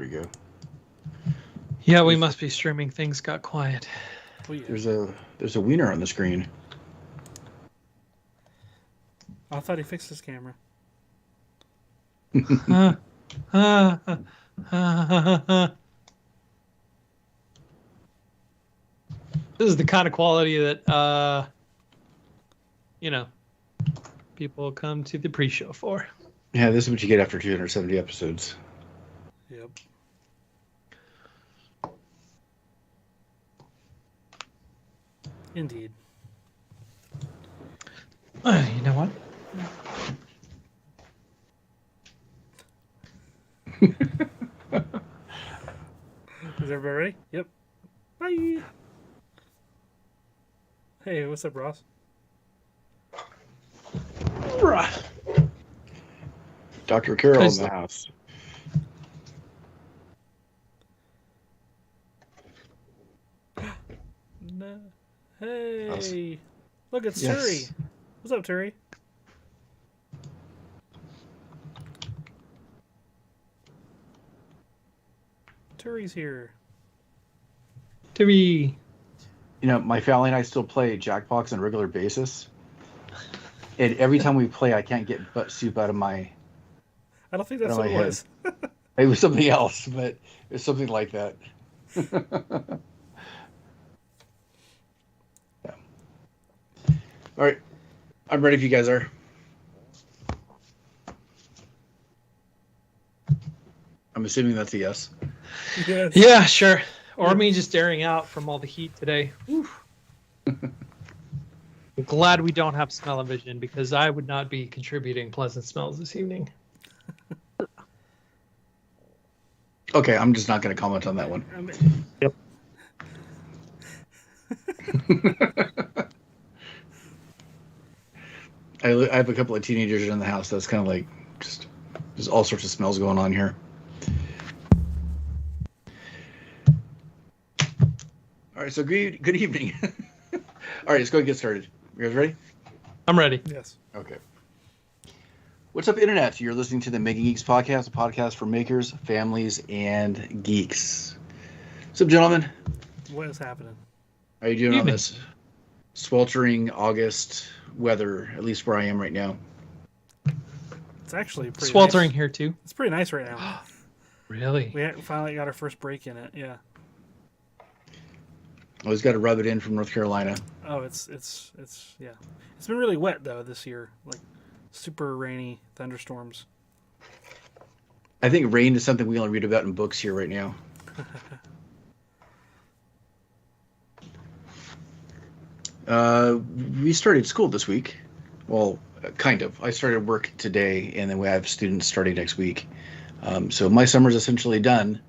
we go. Yeah, we must be streaming. Things got quiet. Oh, yeah. There's a wiener on the screen. I thought he fixed his camera. This is the kind of quality that, people come to the pre-show for. Yeah, this is what you get after 270 episodes. Yep. Indeed. You know what? Is everybody ready? Yep. Bye. Hey, what's up, Ross? Dr. Carroll in the house. No. Hey. Awesome. Look, it's Yes. Turi. What's up, Turi? Turi's here. Timmy. My family and I still play Jackbox on a regular basis. And every time we play, I can't get butt soup out of my... I don't think that's out what of it my was. It was something else, but it was something like that. Yeah. All right. I'm ready if you guys are. I'm assuming that's a yes. Yes. Yeah, sure. Or me just staring out from all the heat today. I'm glad we don't have smell-o-vision because I would not be contributing pleasant smells this evening. Okay, I'm just not going to comment on that one. Yep. I have a couple of teenagers in the house. That's kind of like just there's all sorts of smells going on here. All right, so good evening. All right, let's go and get started. You guys ready? I'm ready. Yes. Okay. What's up, Internet? You're listening to the Making Geeks podcast, a podcast for makers, families, and geeks. What's up, gentlemen? What is happening? How are you doing on Evening. this sweltering August weather, at least where I am right now? It's actually pretty Sweltering nice. here too. It's pretty nice right now. Really? We finally got our first break in it. Yeah. I always got to rub it in from North Carolina. Oh, it's yeah. It's been really wet though this year. Like super rainy thunderstorms. I think rain is something we only read about in books here right now. We started school this week. Well, kind of. I started work today, and then we have students starting next week. So my summer's essentially done,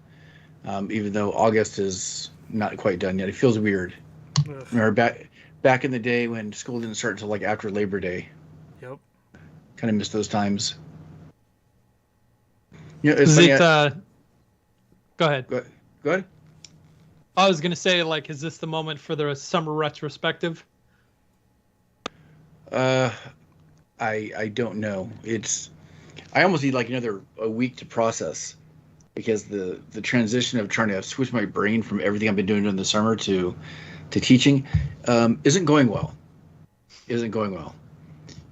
even though August is not quite done yet. It feels weird. Ugh. Remember back in the day when school didn't start until like after Labor Day. Yep. Kind of miss those times. It's Is funny, it? Go ahead. Go ahead. I was gonna say, like, is this the moment for the summer retrospective? I don't know. I almost need like a week to process because the transition of trying to switch my brain from everything I've been doing during the summer to teaching isn't going well.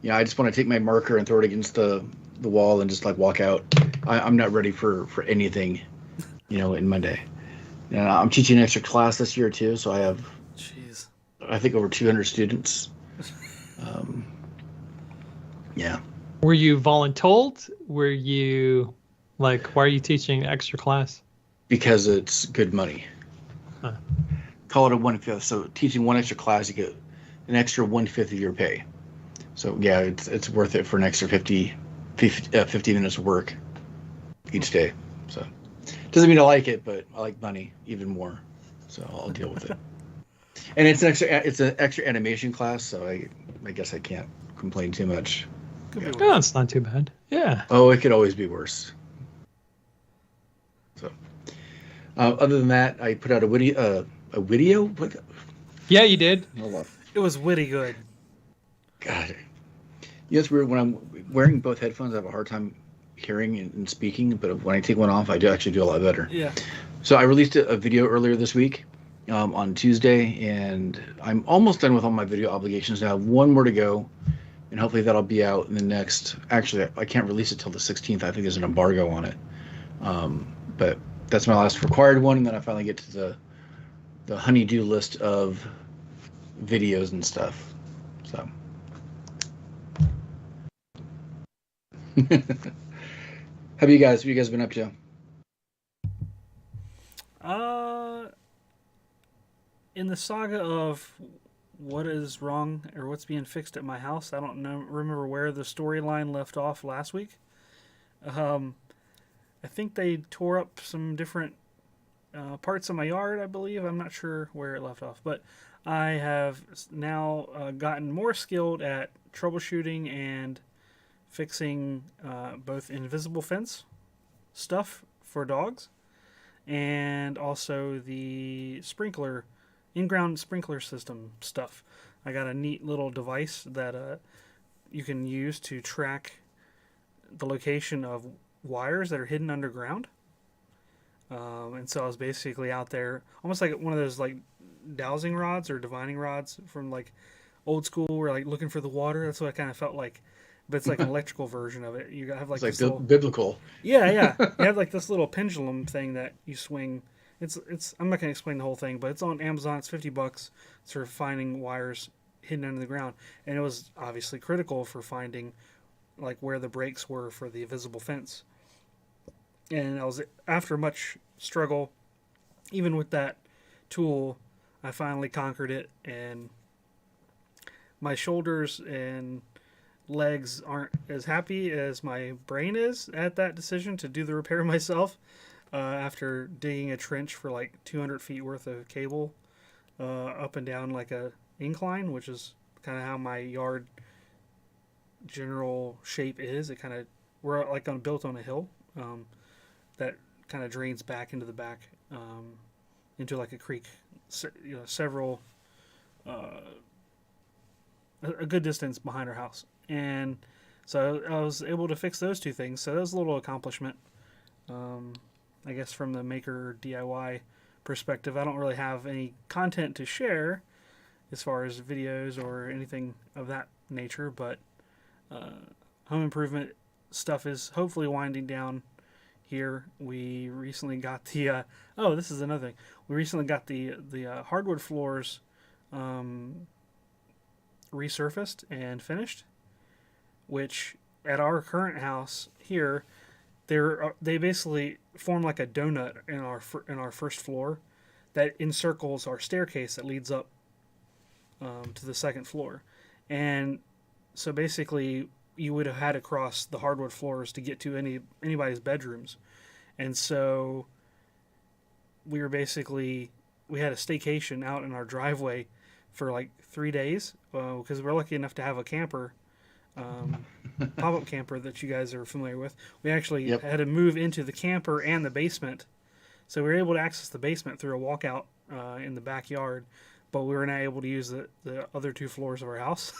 Yeah, I just want to take my marker and throw it against the wall and just like walk out. I'm not ready for anything, in Monday. And I'm teaching an extra class this year too, so I have, Jeez. I think, over 200 students. Yeah. Were you voluntold? Were you like, why are you teaching extra class? Because it's good money. Huh. Call it a 1/5. So teaching one extra class, you get an extra 1/5 of your pay. So yeah, it's worth it for an extra 50 minutes of work each day. So doesn't mean I like it, but I like money even more. So I'll deal with it. And it's an extra animation class, so I guess I can't complain too much. Could be No, worse. it's not too bad. Yeah. Oh, it could always be worse. So, other than that, I put out a video. What? Yeah, you did. Hold on. It was witty good. God, it's weird when I'm wearing both headphones. I have a hard time hearing and speaking, but when I take one off, I do actually do a lot better. Yeah. So I released a video earlier this week on Tuesday, and I'm almost done with all my video obligations. Now I have one more to go, and hopefully that'll be out in the next. Actually, I can't release it till the 16th. I think there's an embargo on it. But that's my last required one, and then I finally get to the honeydew list of videos and stuff. So. What have you guys been up to? In the saga of what is wrong or what's being fixed at my house, I don't remember where the storyline left off last week. I think they tore up some different parts of my yard, I believe. I'm not sure where it left off, but I have now gotten more skilled at troubleshooting and fixing both invisible fence stuff for dogs and also the in-ground sprinkler system stuff. I got a neat little device that you can use to track the location of wires that are hidden underground. And so I was basically out there, almost like one of those like dowsing rods or divining rods from like old school, where like looking for the water. That's what I kind of felt like. But it's like an electrical version of it. You have like it's this like little, biblical. Yeah. You have like this little pendulum thing that you swing. It's. I'm not gonna explain the whole thing, but it's on Amazon. It's $50 for finding wires hidden under the ground, and it was obviously critical for finding like where the breaks were for the invisible fence. And I was, after much struggle, even with that tool, I finally conquered it, and my shoulders and legs aren't as happy as my brain is at that decision to do the repair myself. After digging a trench for like 200 feet worth of cable up and down like a incline, which is kind of how my yard general shape is. It kind of, we're like built on a hill that kind of drains back into the back into like a creek, several a good distance behind our house. And so I was able to fix those two things. So that was a little accomplishment. I guess from the maker DIY perspective, I don't really have any content to share as far as videos or anything of that nature, but home improvement stuff is hopefully winding down here. We recently got the this is another thing. We recently got the hardwood floors resurfaced and finished, which at our current house here, they basically form like a donut in our first floor that encircles our staircase that leads up to the second floor. And so basically you would have had to cross the hardwood floors to get to anybody's bedrooms. And so we had a staycation out in our driveway for like 3 days because we're lucky enough to have a camper, pop-up camper that you guys are familiar with. We actually had to move into the camper and the basement. So we were able to access the basement through a walkout in the backyard, but we were not able to use the other 2 floors of our house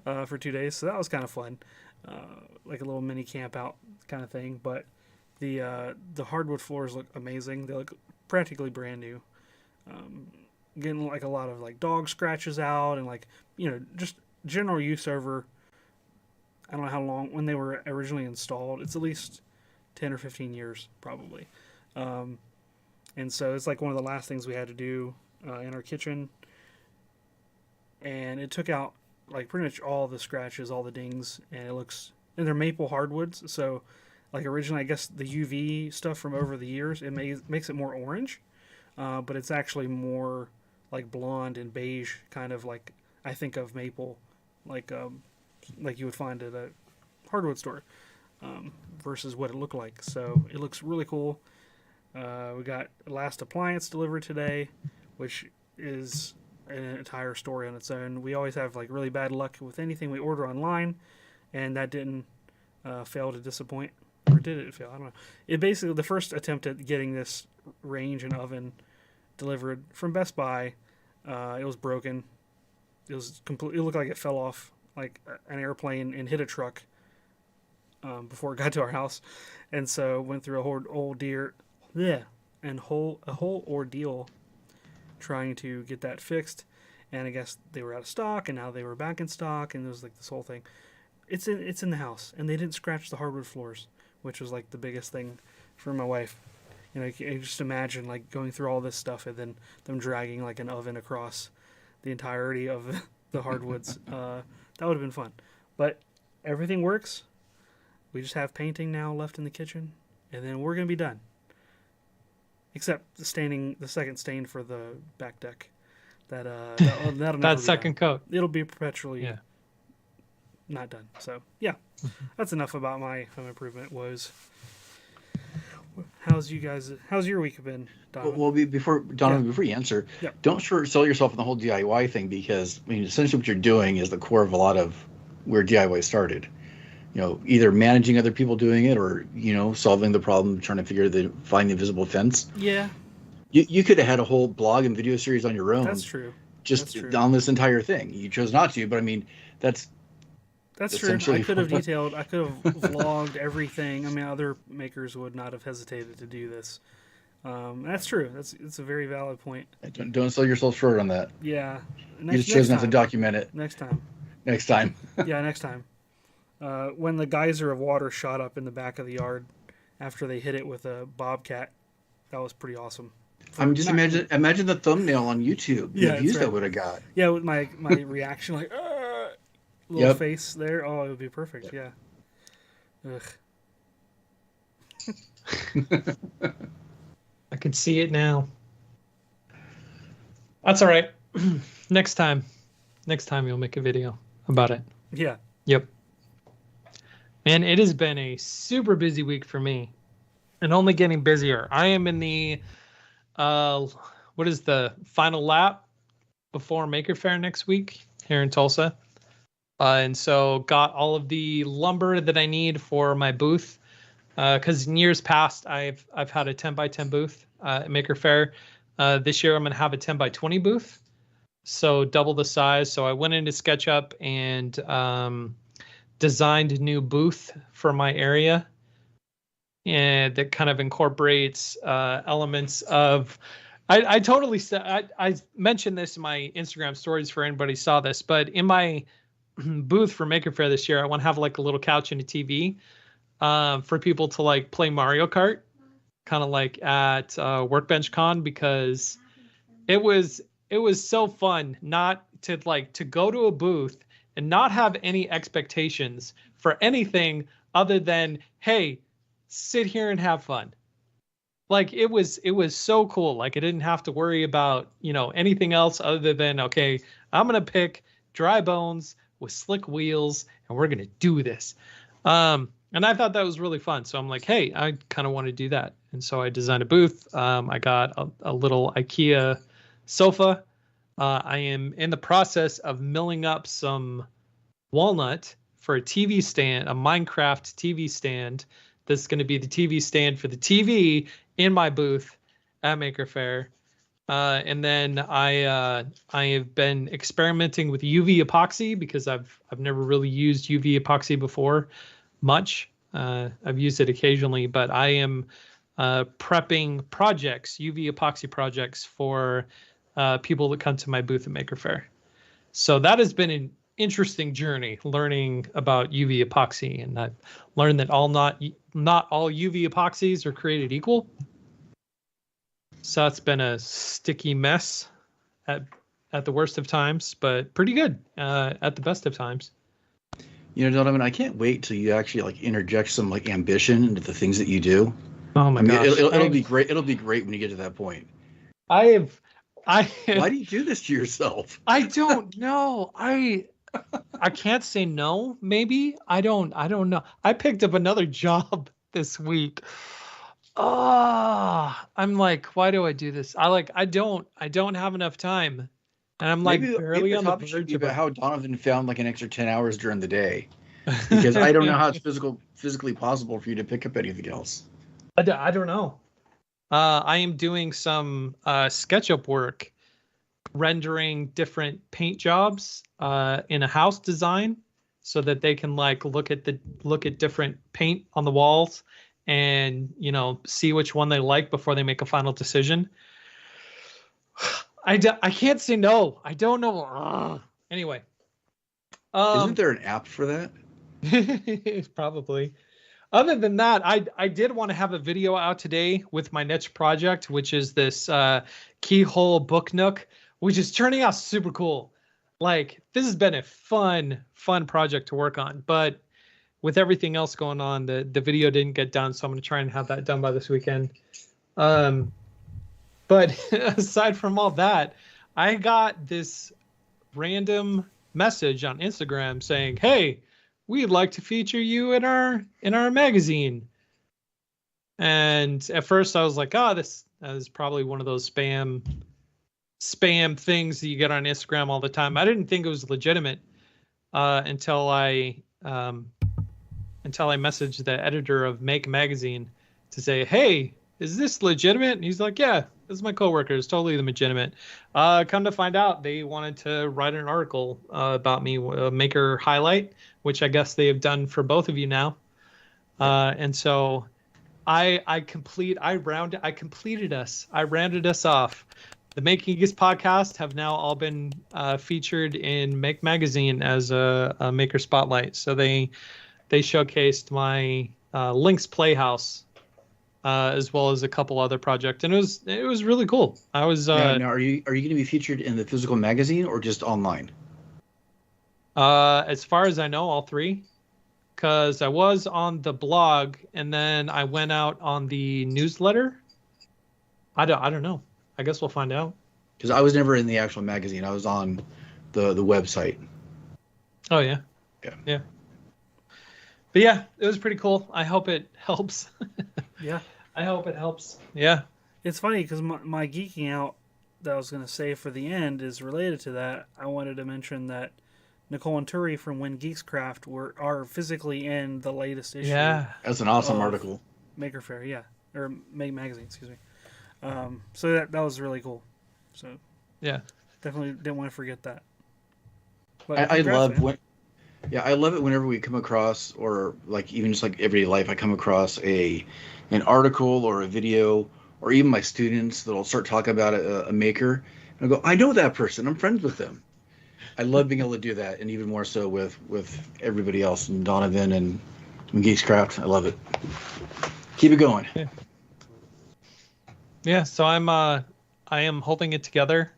for 2 days. So that was kind of fun, like a little mini camp out kind of thing. But the hardwood floors look amazing. They look practically brand new. Getting like a lot of like dog scratches out and like, just general use over, I don't know how long, when they were originally installed. It's at least 10 or 15 years probably. And so it's like one of the last things we had to do in our kitchen. And it took out like pretty much all the scratches, all the dings, and they're maple hardwoods. So like originally, I guess the UV stuff from over the years, it makes it more orange. But it's actually more like blonde and beige, kind of like I think of maple, like you would find at a hardwood store, versus what it looked like. So it looks really cool. We got last appliance delivered today, which is an entire story on its own. We always have like really bad luck with anything we order online, and that didn't fail to disappoint. Or did it fail? I don't know. It basically, the first attempt at getting this range and oven delivered from Best Buy, it was broken. It looked like it fell off like an airplane and hit a truck before it got to our house, and so went through a whole ordeal trying to get that fixed. And I guess they were out of stock, and now they were back in stock, and it was like this whole thing. It's in the house, and they didn't scratch the hardwood floors, which was like the biggest thing for my wife. You know, you just imagine like going through all this stuff and then them dragging like an oven across the entirety of the hardwoods. That would have been fun, but everything works. We just have painting now left in the kitchen, and then we're gonna be done. Except the second stain for the back deck. That'll never That be second done. coat. It'll be perpetually not done. So yeah, Mm-hmm. that's enough about my home improvement woes. How's your week been, Donovan? Well, before you answer, Yeah. don't short sell yourself on the whole DIY thing, because I mean, essentially what you're doing is the core of a lot of where DIY started. You know, either managing other people doing it, or solving the problem, trying to find the invisible fence. Yeah, You could have had a whole blog and video series on your own. that's true. Just That's true. on this entire thing. You chose not to, but I mean, that's That's true. essentially I could have vlogged everything. I mean, other makers would not have hesitated to do this. That's true. It's a very valid point. don't sell yourself short on that. Yeah. You just chose not to document it. Next time. Next time. Yeah, next time. When the geyser of water shot up in the back of the yard after they hit it with a bobcat, that was pretty awesome. I mean, just imagine the thumbnail on YouTube. Yeah, The views that's right. that would have got. Yeah, with my reaction, like, little Yep. face there. Oh, it would be perfect. Yeah. Ugh. I can see it now. That's all right. Next time you'll make a video about it. Yeah. Yep. Man, it has been a super busy week for me, and only getting busier. I am in the what is the final lap before Maker Faire next week here in Tulsa. And so got all of the lumber that I need for my booth. Because in years past, I've had a 10x10 booth at Maker Faire. This year, I'm going to have a 10x20 booth. So double the size. So I went into SketchUp and designed a new booth for my area. And that kind of incorporates elements of... I totally said... I mentioned this in my Instagram stories for anybody who saw this. But in my booth for Maker Faire this year, I want to have like a little couch and a TV for people to like play Mario Kart, kind of like at Workbench Con, because it was so fun not to go to a booth and not have any expectations for anything other than, hey, sit here and have fun. Like it was so cool. Like I didn't have to worry about anything else other than, okay, I'm gonna pick dry bones with slick wheels, and we're going to do this. And I thought that was really fun. So I'm like, hey, I kind of want to do that. And so I designed a booth. I got a little IKEA sofa. I am in the process of milling up some walnut for a TV stand, a Minecraft TV stand. That's going to be the TV stand for the TV in my booth at Maker Faire. And then I have been experimenting with UV epoxy, because I've never really used UV epoxy before much. I've used it occasionally, but I am prepping UV epoxy projects for people that come to my booth at Maker Faire. So that has been an interesting journey, learning about UV epoxy, and I've learned that not all UV epoxies are created equal. So it's been a sticky mess at the worst of times, but pretty good at the best of times. Donovan, I can't wait till you actually like interject some like ambition into the things that you do. Oh my gosh. It'll be great. It'll be great when you get to that point. Why do you do this to yourself? I don't know. I can't say no. Maybe I don't know. I picked up another job this week. I'm like, why do I do this? I don't have enough time, and I'm like barely on the verge of how Donovan found like an extra 10 hours during the day, because I don't know how it's physically possible for you to pick up anything else. I don't know. I am doing some SketchUp work, rendering different paint jobs in a house design. so that they can like look at different paint on the walls and, you know, see which one they like before they make a final decision. I can't say no. I don't know. Ugh. Anyway. Isn't there an app for that? Probably. Other than that, I did want to have a video out today with my niche project, which is this keyhole book nook, which is turning out super cool. Like, this has been a fun project to work on, but with everything else going on, the video didn't get done, so I'm going to try and have that done by this weekend. But aside from all that, I got this random message on Instagram saying, "Hey, we'd like to feature you in our magazine." And at first I was like, "Oh, this is probably one of those spam things that you get on Instagram all the time." I didn't think it was legitimate until I messaged the editor of Make Magazine to say, "Hey, is this legitimate?" And he's like, "Yeah, this is my coworker. It's totally legitimate." Come to find out, they wanted to write an article about me, Maker Highlight, which I guess they have done for both of you now. And so I rounded us off. The Making Geeks podcast have now all been featured in Make Magazine as a Maker Spotlight. So they showcased my Link's Playhouse, as well as a couple other projects, and it was really cool. I was now are you going to be featured in the physical magazine or just online? As far as I know, all three, because I was on the blog and then I went out on the newsletter. I don't know. I guess we'll find out. Because I was never in the actual magazine. I was on the website. Oh yeah. Yeah. But yeah, it was pretty cool. I hope it helps. Yeah. I hope it helps. Yeah. It's funny because my geeking out that I was going to say for the end is related to that. I wanted to mention that Nicole and Turi from When Geeks Craft are physically in the latest issue. Yeah. That's an awesome article. Maker Faire, yeah. Or Make Magazine, excuse me. So that was really cool. So yeah, definitely didn't want to forget that. But I love I love it whenever we come across, or like even just like everyday life, I come across an article or a video, or even my students that'll start talking about a maker, and I go, I know that person, I'm friends with them. I love being able to do that, and even more so with everybody else, and Donovan and Geekscraft. I love it. Keep it going. Yeah. So I am holding it together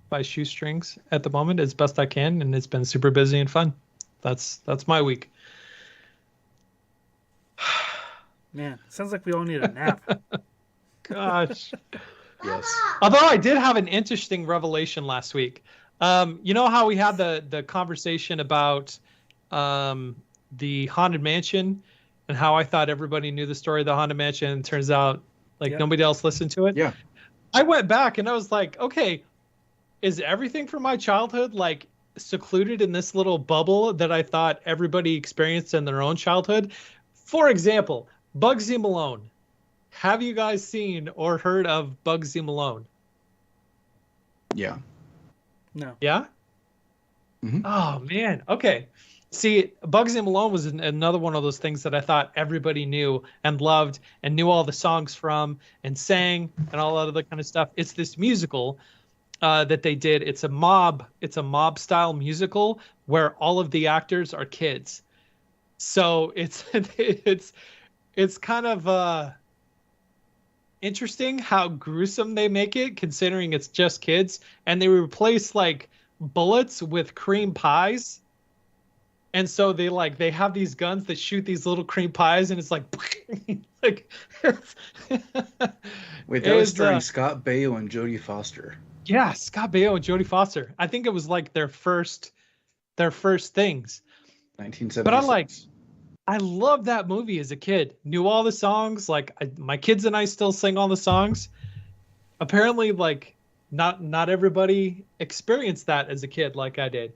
by shoestrings at the moment as best I can, and it's been super busy and fun. That's my week. Man, sounds like we all need a nap. Gosh. Yes. Although I did have an interesting revelation last week. You know how we had the conversation about the Haunted Mansion and how I thought everybody knew the story of the Haunted Mansion, and it turns out nobody else listened to it? Yeah. I went back and I was like, okay, is everything from my childhood like secluded in this little bubble that I thought everybody experienced in their own childhood? For example, Bugsy Malone. Have you guys seen or heard of Bugsy Malone? Yeah. No. Yeah? Mm-hmm. Oh, man. Okay. See, Bugsy Malone was another one of those things that I thought everybody knew and loved and knew all the songs from and sang and all that other kind of stuff. It's this musical that they did. It's a mob style musical where all of the actors are kids. So it's kind of interesting how gruesome they make it, considering it's just kids, and they replace like bullets with cream pies. And so they have these guns that shoot these little cream pies, and it's like, like. Wait, that was starring Scott Baio and Jodie Foster. Yeah, Scott Baio and Jodie Foster. I think it was like their first things. 1976. But I loved that movie as a kid. Knew all the songs. My kids and I still sing all the songs. Apparently, not everybody experienced that as a kid like I did.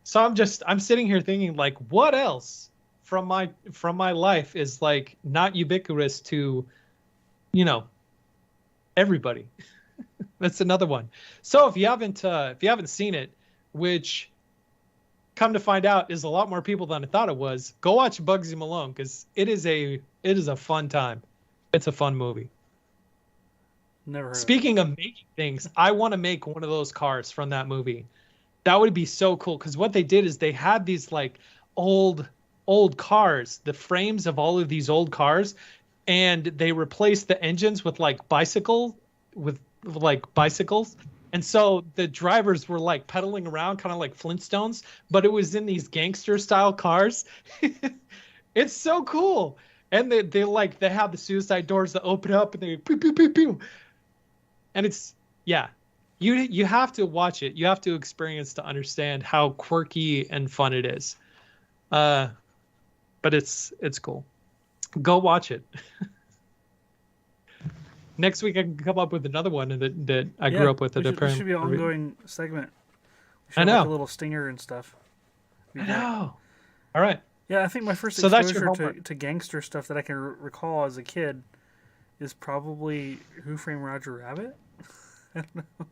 So I'm sitting here thinking, like, what else from my life is like not ubiquitous to, everybody. That's another one. So if you haven't seen it, which come to find out, is a lot more people than I thought it was. Go watch Bugsy Malone because it is a fun time. It's a fun movie. Never heard Speaking of making things, I want to make one of those cars from that movie. That would be so cool because what they did is they had these like old cars, the frames of all of these old cars, and they replaced the engines with like bicycles. And so the drivers were like pedaling around kind of like Flintstones, but it was in these gangster style cars. It's so cool. And they have the suicide doors that open up and they pew, pew, pew, pew. And it's, yeah, you have to watch it. You have to experience to understand how quirky and fun it is. But it's cool. Go watch it. Next week I can come up with another one that I grew up with. It should be an ongoing segment. We should I know. have like a little stinger and stuff. I know. All right. Yeah, I think my first So that's your exposure to gangster stuff that I can recall as a kid is probably Who Framed Roger Rabbit. I don't know.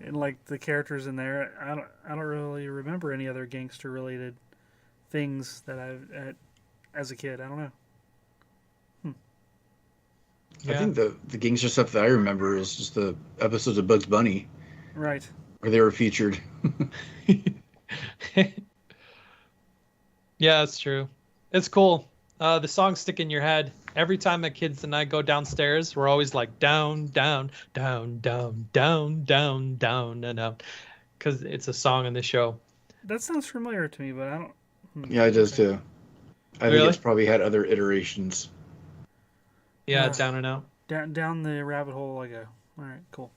And like the characters in there, I don't really remember any other gangster related things that I've as a kid. I don't know. I think the gangster stuff that I remember is just the episodes of Bugs Bunny. Right. Where they were featured. Yeah, that's true. It's cool. The songs stick in your head. Every time the kids and I go downstairs, we're always like down, down, down, down, down, down, down, and down. Because it's a song in the show. That sounds familiar to me, but I don't... Yeah, it does too. I Really? think it's probably had other iterations. Yeah, down and out. Down the rabbit hole I go. All right, cool.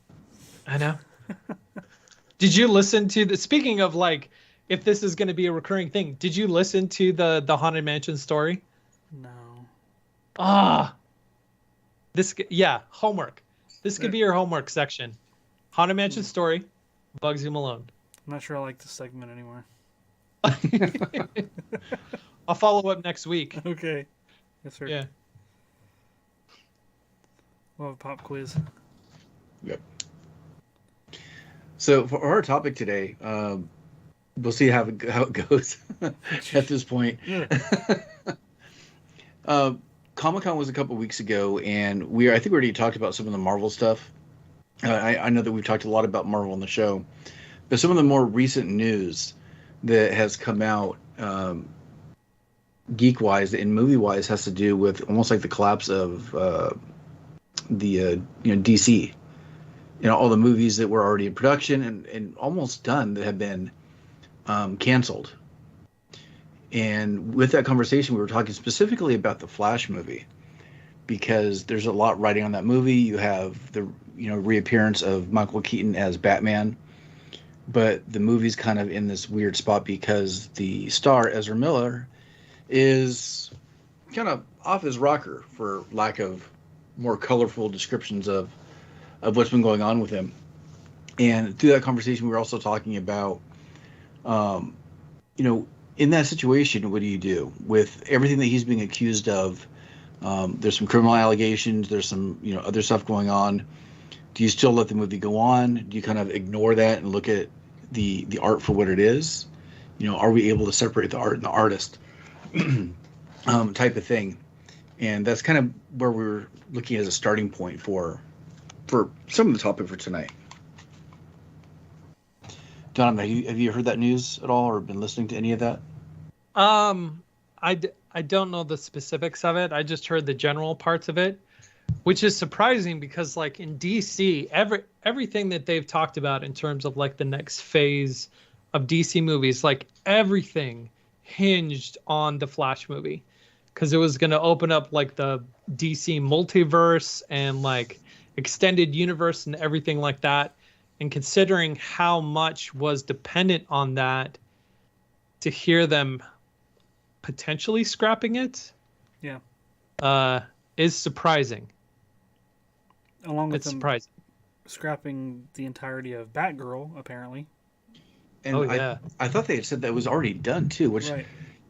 I know. Did you listen to the... Speaking of like, if this is going to be a recurring thing, did you listen to the Haunted Mansion story? No. Homework. This could be your homework section. Haunted Mansion story, Bugsy Malone. I'm not sure I like this segment anymore. I'll follow up next week. Okay. Yes, sir. Yeah. We'll have a pop quiz. Yep. So for our topic today, we'll see how it goes at this point. Yeah. Comic-Con was a couple weeks ago, and I think we already talked about some of the Marvel stuff. I know that we've talked a lot about Marvel on the show, but some of the more recent news that has come out, geek-wise and movie-wise, has to do with almost like the collapse of DC. All the movies that were already in production and almost done that have been canceled. And with that conversation, we were talking specifically about the Flash movie, because there's a lot riding on that movie. You have the reappearance of Michael Keaton as Batman, but the movie's kind of in this weird spot because the star Ezra Miller is kind of off his rocker, for lack of more colorful descriptions of what's been going on with him. And through that conversation, we were also talking about, in that situation, what do you do with everything that he's being accused of? There's some criminal allegations. There's some, other stuff going on. Do you still let the movie go on? Do you kind of ignore that and look at the art for what it is? Are we able to separate the art and the artist? Type of thing. And that's kind of where we're looking as a starting point for some of the topic for tonight. Don, have you heard that news at all, or been listening to any of that? I don't know the specifics of it. I just heard the general parts of it, which is surprising because, like, in DC, everything that they've talked about in terms of like the next phase of DC movies, like everything hinged on the Flash movie, because it was going to open up like the DC multiverse and like extended universe and everything like that. And considering how much was dependent on that, to hear them potentially scrapping it, is surprising. Along with it's them surprising. Scrapping the entirety of Batgirl, apparently. And I thought they had said that was already done too, which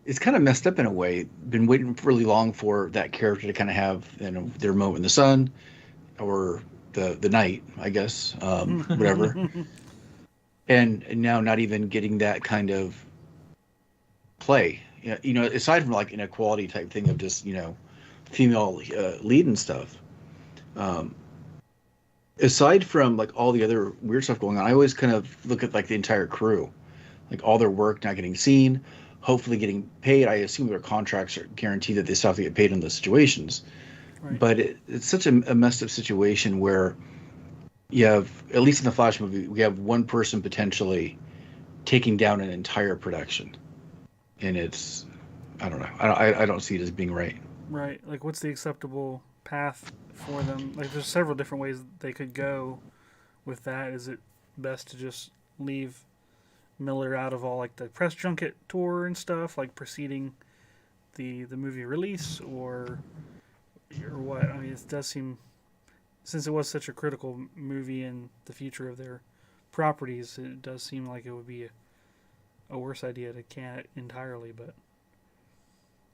is kind of messed up in a way. Been waiting really long for that character to kind of have their moment in the sun, or the night, I guess, whatever. and now not even getting that kind of play. Aside from like inequality type thing of just female lead and stuff. Aside from like all the other weird stuff going on, I always kind of look at like the entire crew, like all their work not getting seen, hopefully getting paid. I assume their contracts are guaranteed that they still have to get paid in those situations. Right. But it's such a messed up situation where you have, at least in the Flash movie, we have one person potentially taking down an entire production, and it's, I don't know, I don't see it as being right. Right. Like, what's the acceptable path for them? Like, there's several different ways they could go with that. Is it best to just leave Miller out of all like the press junket tour and stuff, like preceding the movie release, or what? I mean, it does seem, since it was such a critical movie in the future of their properties, it does seem like it would be a worse idea to can it entirely. But,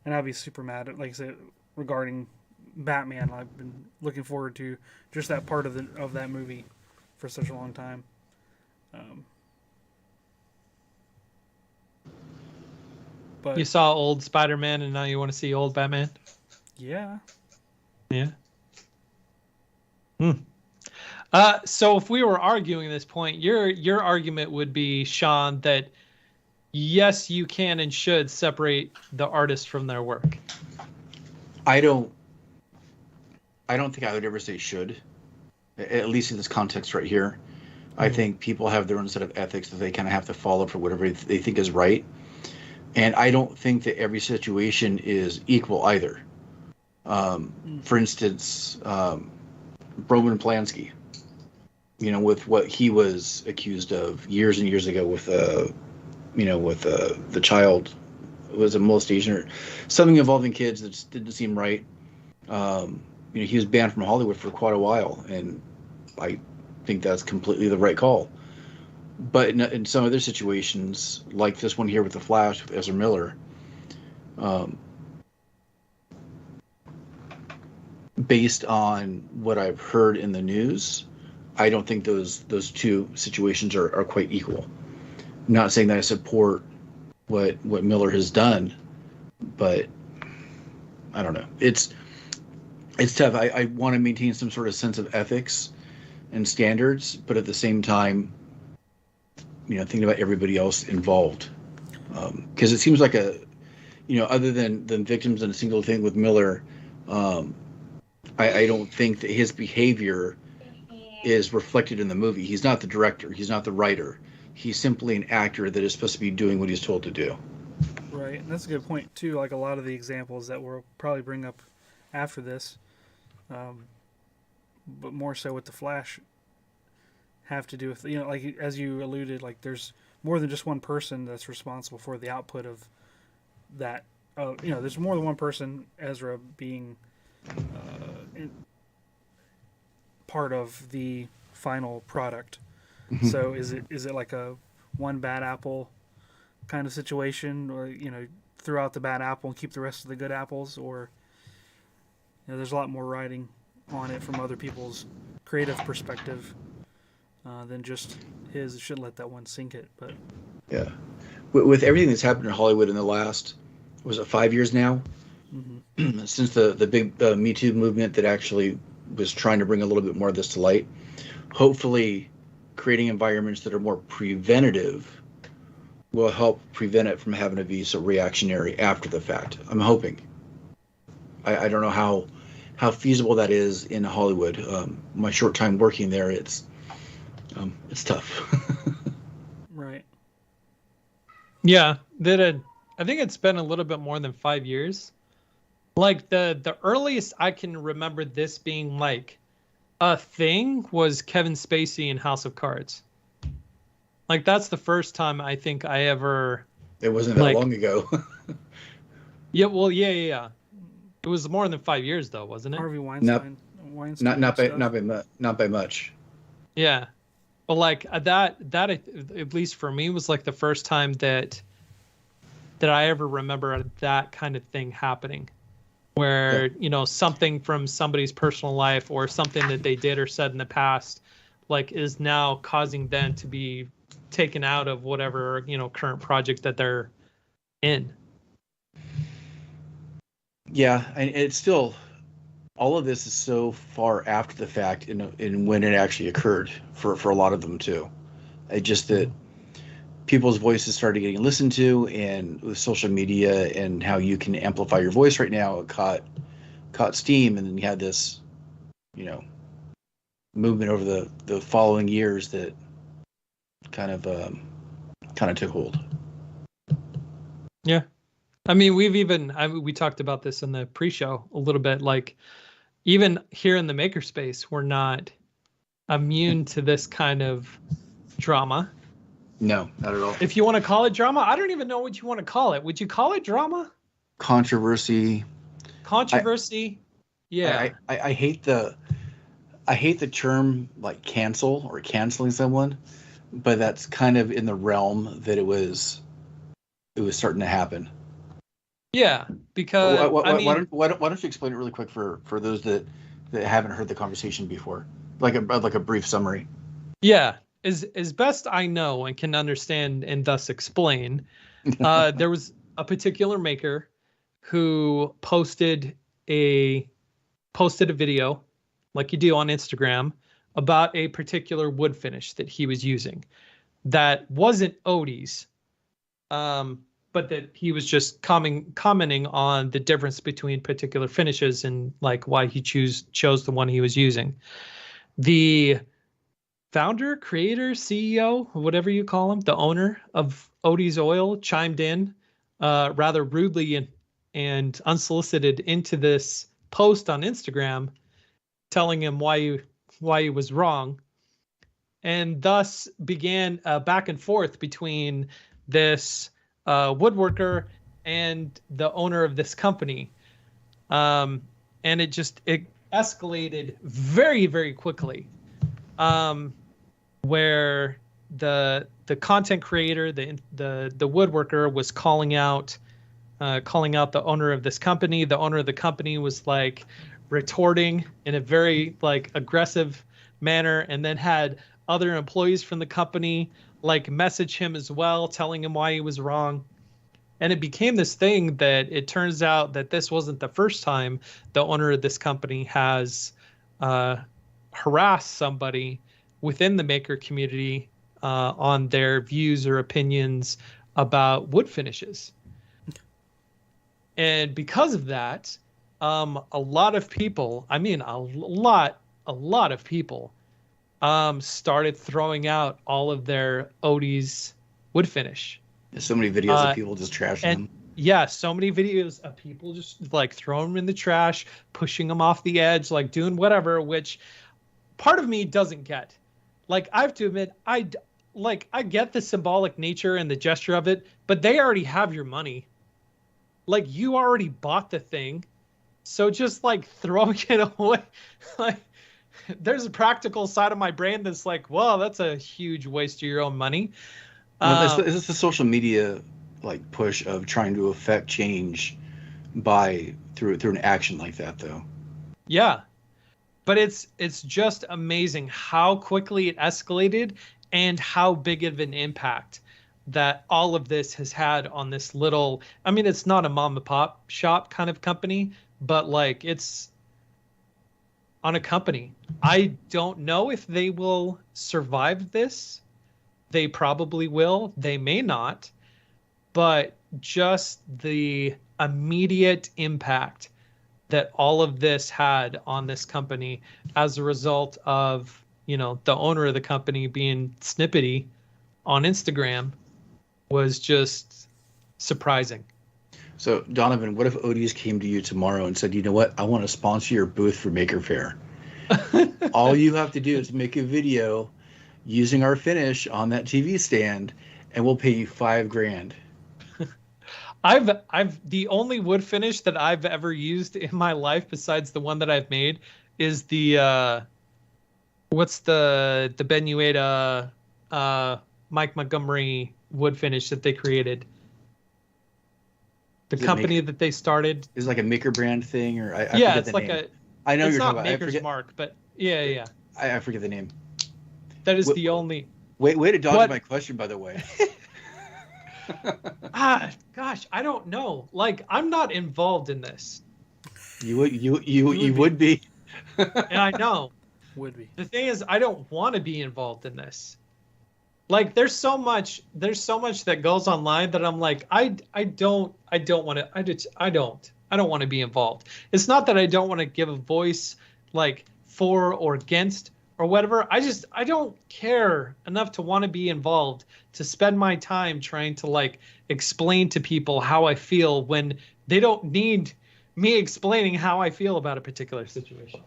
and I'd be super mad at, like I said, regarding Batman. I've been looking forward to just that part of that movie for such a long time. But you saw old Spider-Man and now you want to see old Batman? Yeah. Yeah. So if we were arguing this point, your argument would be, Sean, that yes, you can and should separate the artist from their work. I don't think I would ever say should, at least in this context right here. I think people have their own set of ethics that they kind of have to follow for whatever they think is right. And I don't think that every situation is equal either. For instance, Roman Polanski, with what he was accused of years and years ago with the child, was a molestation or something involving kids that just didn't seem right. He was banned from Hollywood for quite a while, and I think that's completely the right call. But in some other situations, like this one here with the Flash, with Ezra Miller, based on what I've heard in the news, I don't think those two situations are quite equal. Not saying that I support what Miller has done, but I don't know. It's tough. I want to maintain some sort of sense of ethics and standards, but at the same time, thinking about everybody else involved, because it seems like other than victims and a single thing with Miller, I don't think that his behavior is reflected in the movie. He's not the director. He's not the writer. He's simply an actor that is supposed to be doing what he's told to do. Right, and that's a good point too. Like a lot of the examples that we'll probably bring up after this, but more so with the Flash, have to do with, like as you alluded, like there's more than just one person that's responsible for the output of that. There's more than one person, Ezra being part of the final product. Mm-hmm. So is it like a one bad apple kind of situation, or throw out the bad apple and keep the rest of the good apples, or there's a lot more writing on it from other people's creative perspective than just his. Shouldn't let that one sink it. But yeah, with everything that's happened in Hollywood in the last, was it 5 years now? Mm-hmm. Since the big Me Too movement that actually was trying to bring a little bit more of this to light, hopefully creating environments that are more preventative will help prevent it from having to be so reactionary after the fact. I'm hoping. I don't know how feasible that is in Hollywood. My short time working there, it's tough. Right. Yeah, I think it's been a little bit more than 5 years. Like the earliest I can remember this being like a thing was Kevin Spacey in House of Cards. Like that's the first time I think I ever. It wasn't that long ago. Yeah, well, yeah. It was more than 5 years though, wasn't it? Harvey Weinstein. Not by much. Yeah, but like that at least for me was like the first time that I ever remember that kind of thing happening, where something from somebody's personal life or something that they did or said in the past, like is now causing them to be taken out of whatever, current project that they're in. Yeah, and it's still, all of this is so far after the fact in when it actually occurred for a lot of them too. It just that people's voices started getting listened to, and with social media and how you can amplify your voice right now, it caught steam, and then you had this, movement over the following years that kind of took hold. Yeah. I mean, we talked about this in the pre-show a little bit, like even here in the makerspace, we're not immune to this kind of drama. No, not at all. If you want to call it drama, I don't even know what you want to call it. Would you call it drama? Controversy. Yeah. I hate the term like cancel or canceling someone, but that's kind of in the realm that it was starting to happen. Yeah, because why don't you explain it really quick for those that haven't heard the conversation before, like a brief summary. Yeah, as best I know and can understand and thus explain, there was a particular maker who posted a video, like you do on Instagram, about a particular wood finish that he was using that wasn't Odie's, but that he was just commenting on the difference between particular finishes and like why he chose the one he was using. The founder, creator, CEO, whatever you call him, the owner of Odie's Oil, chimed in rather rudely and unsolicited into this post on Instagram, telling him why he was wrong, and thus began a back and forth between this woodworker and the owner of this company, and it escalated very, very quickly, where the content creator, the woodworker, was calling out the owner of this company. The owner of the company was like retorting in a very like aggressive manner, and then had other employees from the company like message him as well, telling him why he was wrong. And it became this thing that it turns out that this wasn't the first time the owner of this company has harassed somebody within the maker community on their views or opinions about wood finishes. And because of that, a lot of people, I mean, a lot of people started throwing out all of their Odie's wood finish. There's so many videos of people just trashing them. Yeah, so many videos of people just like throwing them in the trash, pushing them off the edge, like doing whatever, which part of me doesn't get. Like, I have to admit, I get the symbolic nature and the gesture of it, but they already have your money. Like, you already bought the thing, so just like throwing it away, like, there's a practical side of my brain that's like, well, that's a huge waste of your own money. Is this the social media like push of trying to affect change through an action like that, though? Yeah, but it's just amazing how quickly it escalated and how big of an impact that all of this has had on this little, I mean, it's not a mom and pop shop kind of company, but like it's on a company. I don't know if they will survive this. They probably will. They may not. But just the immediate impact that all of this had on this company as a result of, the owner of the company being snippety on Instagram was just surprising. So, Donovan, what if Odie's came to you tomorrow and said, you know what, I want to sponsor your booth for Maker Faire. All you have to do is make a video using our finish on that TV stand, and we'll pay you $5,000. I've the only wood finish that I've ever used in my life besides the one that I've made is the what's the Benueta Mike Montgomery wood finish that they created. The company that they started is like a Maker brand thing, or I yeah, it's like name. I know it's you're not talking about Maker's Mark, but yeah. I forget the name. That is the only. Way to dodge What- my question, by the way. Gosh, I don't know. Like, I'm not involved in this. You would be. And I know. Would be. The thing is, I don't want to be involved in this. Like, there's so much that goes online that I'm like, I don't want to, I don't want to be involved. It's not that I don't want to give a voice like for or against or whatever. I don't care enough to want to be involved, to spend my time trying to like explain to people how I feel when they don't need me explaining how I feel about a particular situation.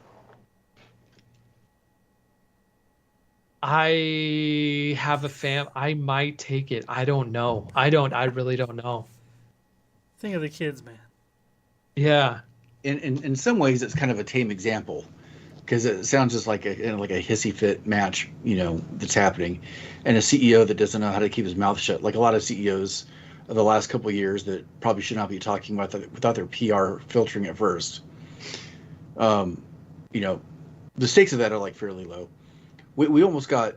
I have a I might take it. I don't know. I really don't know. Think of the kids, man. Yeah. In some ways, it's kind of a tame example, because it sounds just like a hissy fit match, that's happening, and a CEO that doesn't know how to keep his mouth shut. Like a lot of CEOs of the last couple of years that probably should not be talking about that without their PR filtering it first. The stakes of that are like fairly low. We almost got,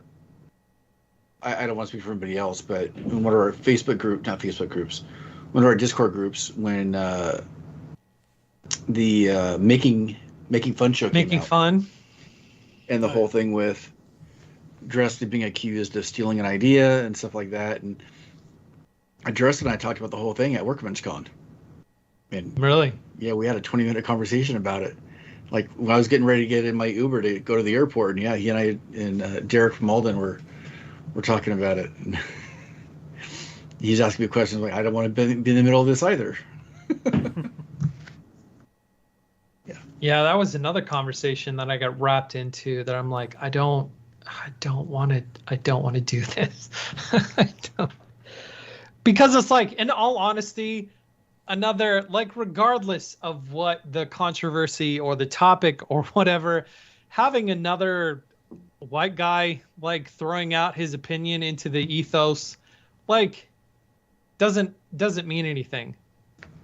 I don't want to speak for anybody else, but in one of our one of our Discord groups, when the making fun show came Making out, fun, and the whole thing with Dresden being accused of stealing an idea and stuff like that, and Dresden and I talked about the whole thing at Workbench Con. And really? Yeah, we had a 20-minute conversation about it. Like when I was getting ready to get in my Uber to go to the airport, and yeah, he and I and Derek from Malden were talking about it. And he's asking me questions like, I don't want to be in the middle of this either. Yeah, that was another conversation that I got wrapped into that I'm like, I don't want to do this. I don't. Because it's like, in all honesty, another, like, regardless of what the controversy or the topic or whatever, having another white guy like throwing out his opinion into the ethos, like, doesn't mean anything.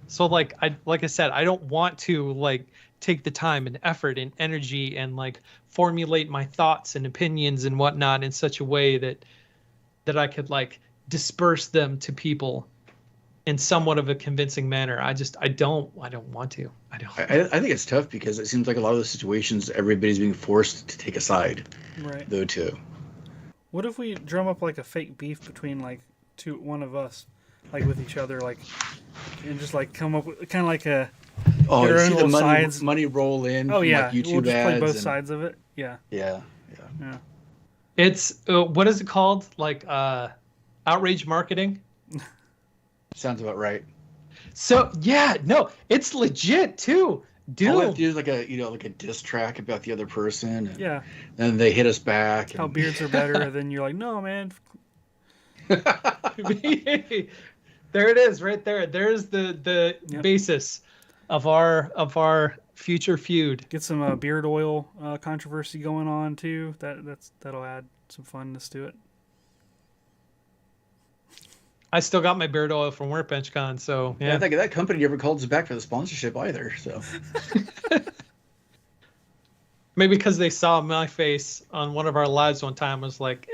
So like I said, I don't want to like take the time and effort and energy and like formulate my thoughts and opinions and whatnot in such a way that I could like disperse them to people in somewhat of a convincing manner. I don't want to. I think it's tough because it seems like a lot of the situations everybody's being forced to take a side. Right. Though too. What if we drum up like a fake beef between like one of us, like with each other, like, and just like come up with kind of like a you see the money roll in. Oh yeah, like YouTube we'll just play both ads sides of it. Yeah. Yeah. It's what is it called? Like outrage marketing. Sounds about right. So yeah, no, it's legit too. Dude, all we have to do is like a diss track about the other person. And, yeah. And they hit us back. How beards are better, and then you're like, no, man. There it is, right there. There's the basis of our future feud. Get some beard oil controversy going on too. That'll add some funness to it. I still got my beard oil from Workbench Con, so yeah. I think that company never called us back for the sponsorship either. So maybe because they saw my face on one of our lives one time, was like,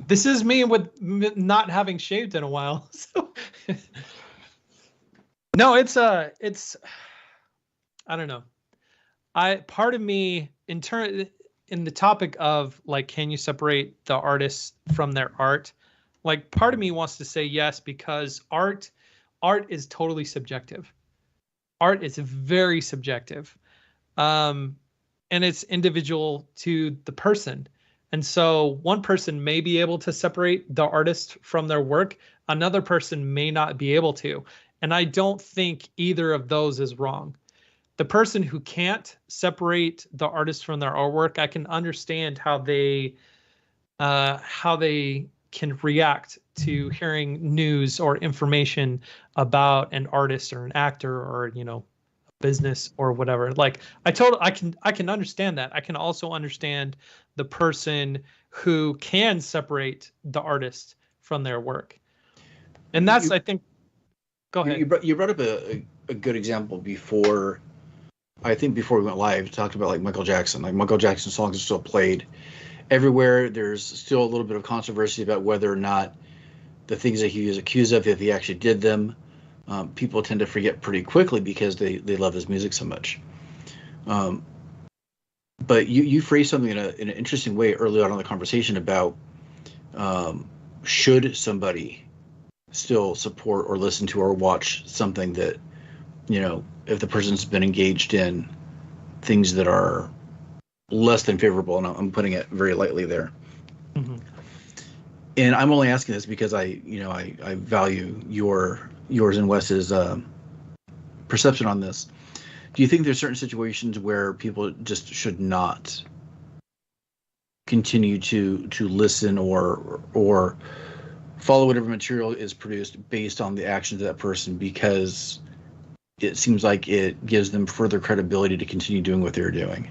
This is me with not having shaved in a while. So no, it's I don't know. Part of me in the topic of like, can you separate the artists from their art? Like, part of me wants to say yes, because art is totally subjective. Art is very subjective. And it's individual to the person. And so one person may be able to separate the artist from their work. Another person may not be able to. And I don't think either of those is wrong. The person who can't separate the artist from their artwork, I can understand how they can react to hearing news or information about an artist or an actor or, a business or whatever. Like I can understand that. I can also understand the person who can separate the artist from their work. And that's, I think, go ahead. You brought up a good example before I think before we went live, talked about like Michael Jackson. Like Michael Jackson songs are still played everywhere. There's still a little bit of controversy about whether or not the things that he was accused of, if he actually did them. People tend to forget pretty quickly because they love his music so much. Um, but you phrased something in an interesting way early on in the conversation about should somebody still support or listen to or watch something that, if the person's been engaged in things that are less than favorable, and I'm putting it very lightly there. Mm-hmm. And I'm only asking this because I value yours and Wes's perception on this. Do you think there's certain situations where people just should not continue to listen or follow whatever material is produced based on the actions of that person because it seems like it gives them further credibility to continue doing what they're doing?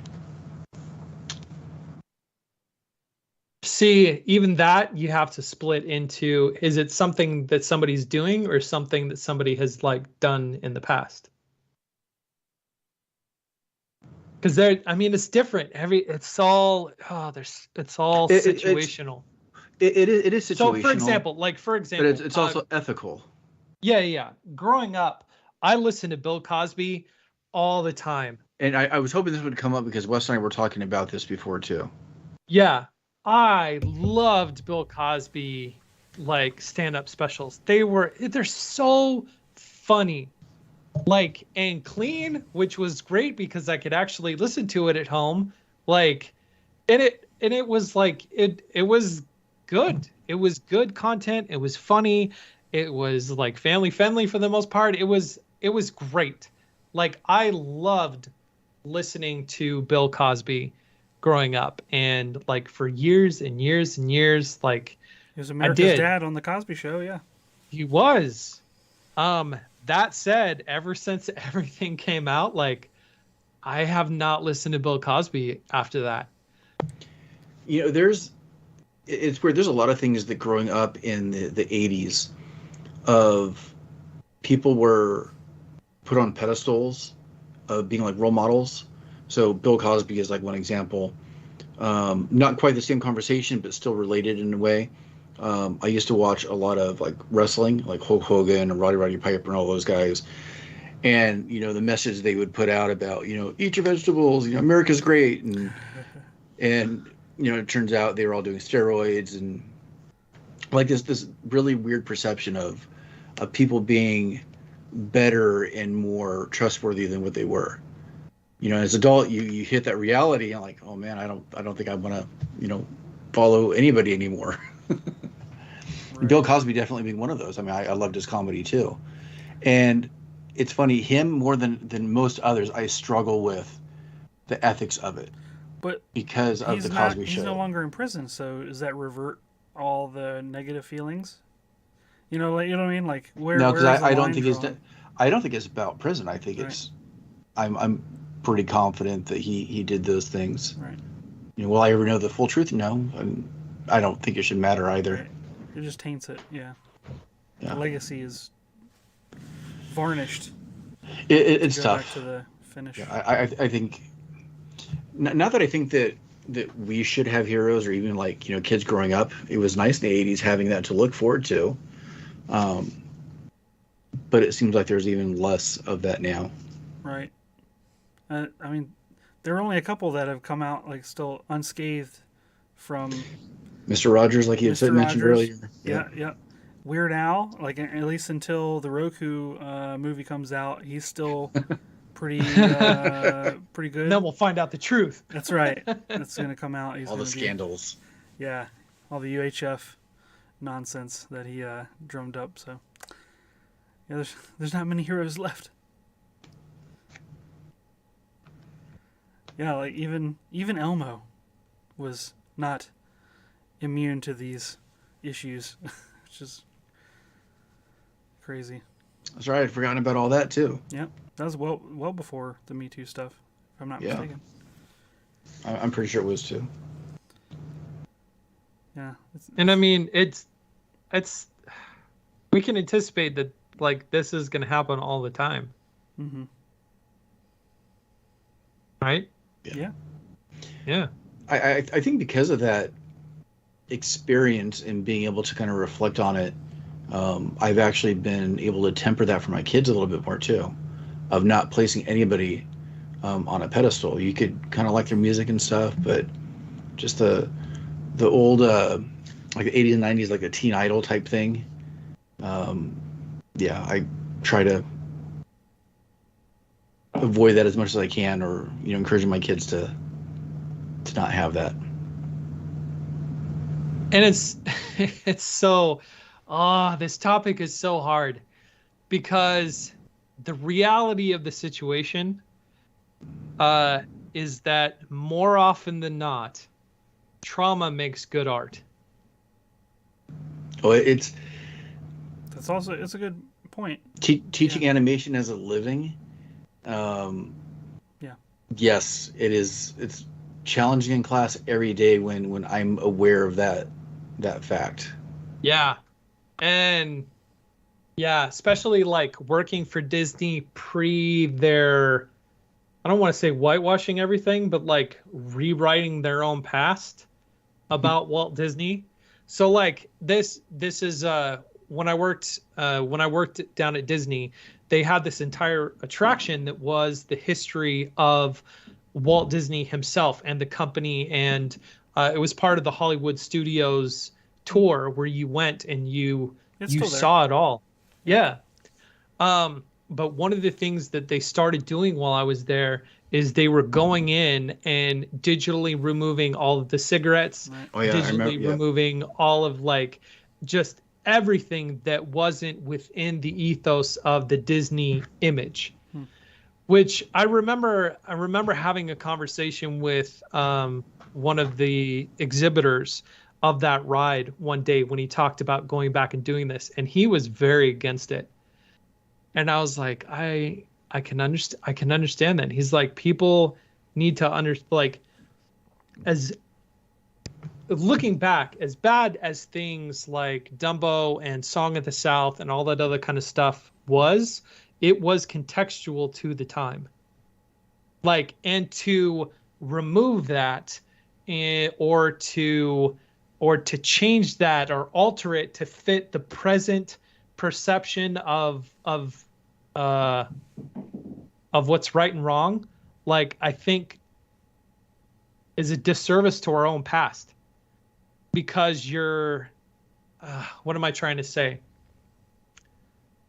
See, even that you have to split into, is it something that somebody's doing or something that somebody has like done in the past? Because it's different. It's all situational. It is situational. So for example, but it's also ethical. Yeah. Growing up, I listened to Bill Cosby all the time. And I was hoping this would come up because Wes and I were talking about this before too. Yeah, I loved Bill Cosby like stand-up specials. They're so funny, like, and clean, which was great because I could actually listen to it at home. Like, and it was like it was good. It was good content. It was funny. It was like family friendly for the most part. It was great. Like, I loved listening to Bill Cosby growing up, and like for years and years and years, like, he was America's dad on the Cosby Show. Yeah, he was. That said, ever since everything came out, like, I have not listened to Bill Cosby after that. It's weird. There's a lot of things that growing up in the 80s of people were put on pedestals of being like role models. So Bill Cosby is like one example. Not quite the same conversation, but still related in a way. I used to watch a lot of like wrestling, like Hulk Hogan and Roddy Piper and all those guys. And, the message they would put out about, eat your vegetables, America's great. And it turns out they were all doing steroids and like this really weird perception of people being better and more trustworthy than what they were. As an adult, you hit that reality and like, oh man, I don't think I want to, follow anybody anymore. Right. Bill Cosby definitely being one of those. I mean, I loved his comedy too. And it's funny, him more than most others, I struggle with the ethics of it. But because of the Cosby Show. He's no longer in prison, so does that revert all the negative feelings? You know what I mean? Like, where? No, because I don't think it's about prison. I think it's. I'm pretty confident that he did those things. Right. Will I ever know the full truth? No. I don't think it should matter either. Right. It just taints it. Yeah. The legacy is varnished. It's tough. Back to the finish. Yeah, I think. Not that I think that we should have heroes or even like kids growing up. It was nice in the 80s having that to look forward to. But it seems like there's even less of that now. Right. I mean, there are only a couple that have come out like still unscathed from Mr. Rogers, like you had mentioned earlier. Yeah. Weird Al, like at least until the Roku movie comes out, he's still pretty good. Then we'll find out the truth. That's right. That's going to come out. All the scandals. All the UHF nonsense that he drummed up. So yeah, there's not many heroes left. Yeah, like even Elmo was not immune to these issues, which is crazy. That's right. I'd forgotten about all that too. Yep, that was well before the Me Too stuff, if I'm not mistaken. I'm pretty sure it was too. Yeah, and I mean it's we can anticipate that like this is going to happen all the time. Mm-hmm. right? Yeah. Yeah. I think because of that experience and being able to kind of reflect on it, I've actually been able to temper that for my kids a little bit more too, of not placing anybody on a pedestal. You could kind of like their music and stuff, but just the old like the 80s and 90s, like the teen idol type thing. Yeah, I try to avoid that as much as I can, or encouraging my kids to not have that. And it's it's so this topic is so hard because the reality of the situation is that more often than not, trauma makes good art. Oh, it's a good point. Teaching animation as a living. Yeah. Yes, it is. It's challenging in class every day when I'm aware of that fact. Yeah. And yeah, especially like working for Disney pre their, I don't want to say whitewashing everything, but like rewriting their own past about Walt Disney. So like this is when I worked down at Disney, they had this entire attraction that was the history of Walt Disney himself and the company, and it was part of the Hollywood Studios tour where you went and you saw it all. Yeah. But one of the things that they started doing while I was there is they were going in and digitally removing all of the cigarettes, Right. Oh, yeah, I remember, digitally yeah. removing all of like just everything that wasn't within the ethos of the Disney image. Which I remember having a conversation with one of the exhibitors of that ride one day when he talked about going back and doing this, and he was very against it. And I was like, I can understand that. He's like, people need to like, as looking back, as bad as things like Dumbo and Song of the South and all that other kind of stuff was, it was contextual to the time. Like, and to remove that or to change that or alter it to fit the present perception of what's right and wrong, like, I think is a disservice to our own past, because you're what am I trying to say?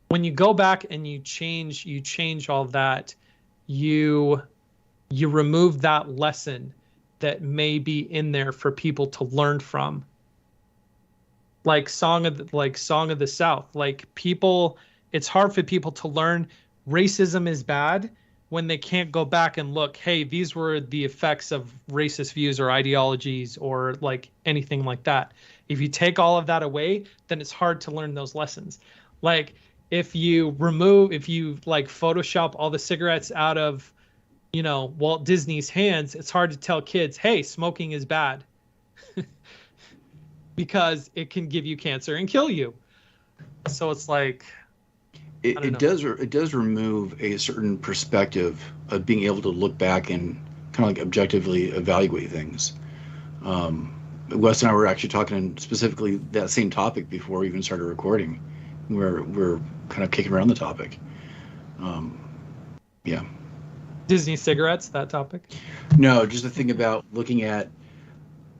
When you go back and you change all that, you remove that lesson that may be in there for people to learn from. Like Song of the South. Like, people, it's hard for people to learn racism is bad when they can't go back and look, hey, these were the effects of racist views or ideologies or like anything like that. If you take all of that away, then it's hard to learn those lessons. Like, if you like Photoshop all the cigarettes out of, Walt Disney's hands, it's hard to tell kids, hey, smoking is bad. Because it can give you cancer and kill you. So it's like, it does remove a certain perspective of being able to look back and kind of like objectively evaluate things. Wes and I were actually talking specifically that same topic before we even started recording. We're kind of kicking around the topic. Yeah. Disney cigarettes, that topic? No, just the thing about looking at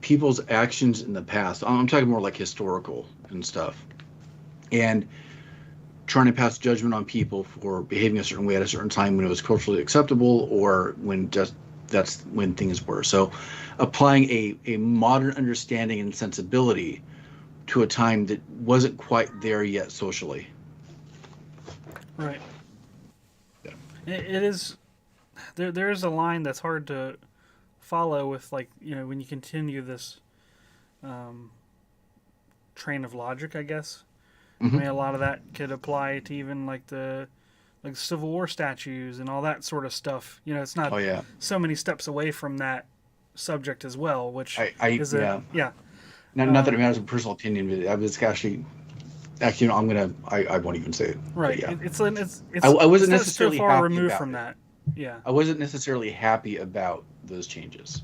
people's actions in the past. I'm talking more like historical and stuff. And trying to pass judgment on people for behaving a certain way at a certain time when it was culturally acceptable, or when just that's when things were. So applying a modern understanding and sensibility to a time that wasn't quite there yet socially. Right. Yeah. It is. There is a line that's hard to follow with, like, when you continue this train of logic, I guess. Mm-hmm. I mean, a lot of that could apply to even like the Civil War statues and all that sort of stuff. It's not so many steps away from that subject as well, which is yeah. Not that it matters a personal opinion, but I was actually, I won't even say it. Right. Yeah. It's I wasn't not necessarily so far happy removed about from it. that. Yeah. I wasn't necessarily happy about those changes.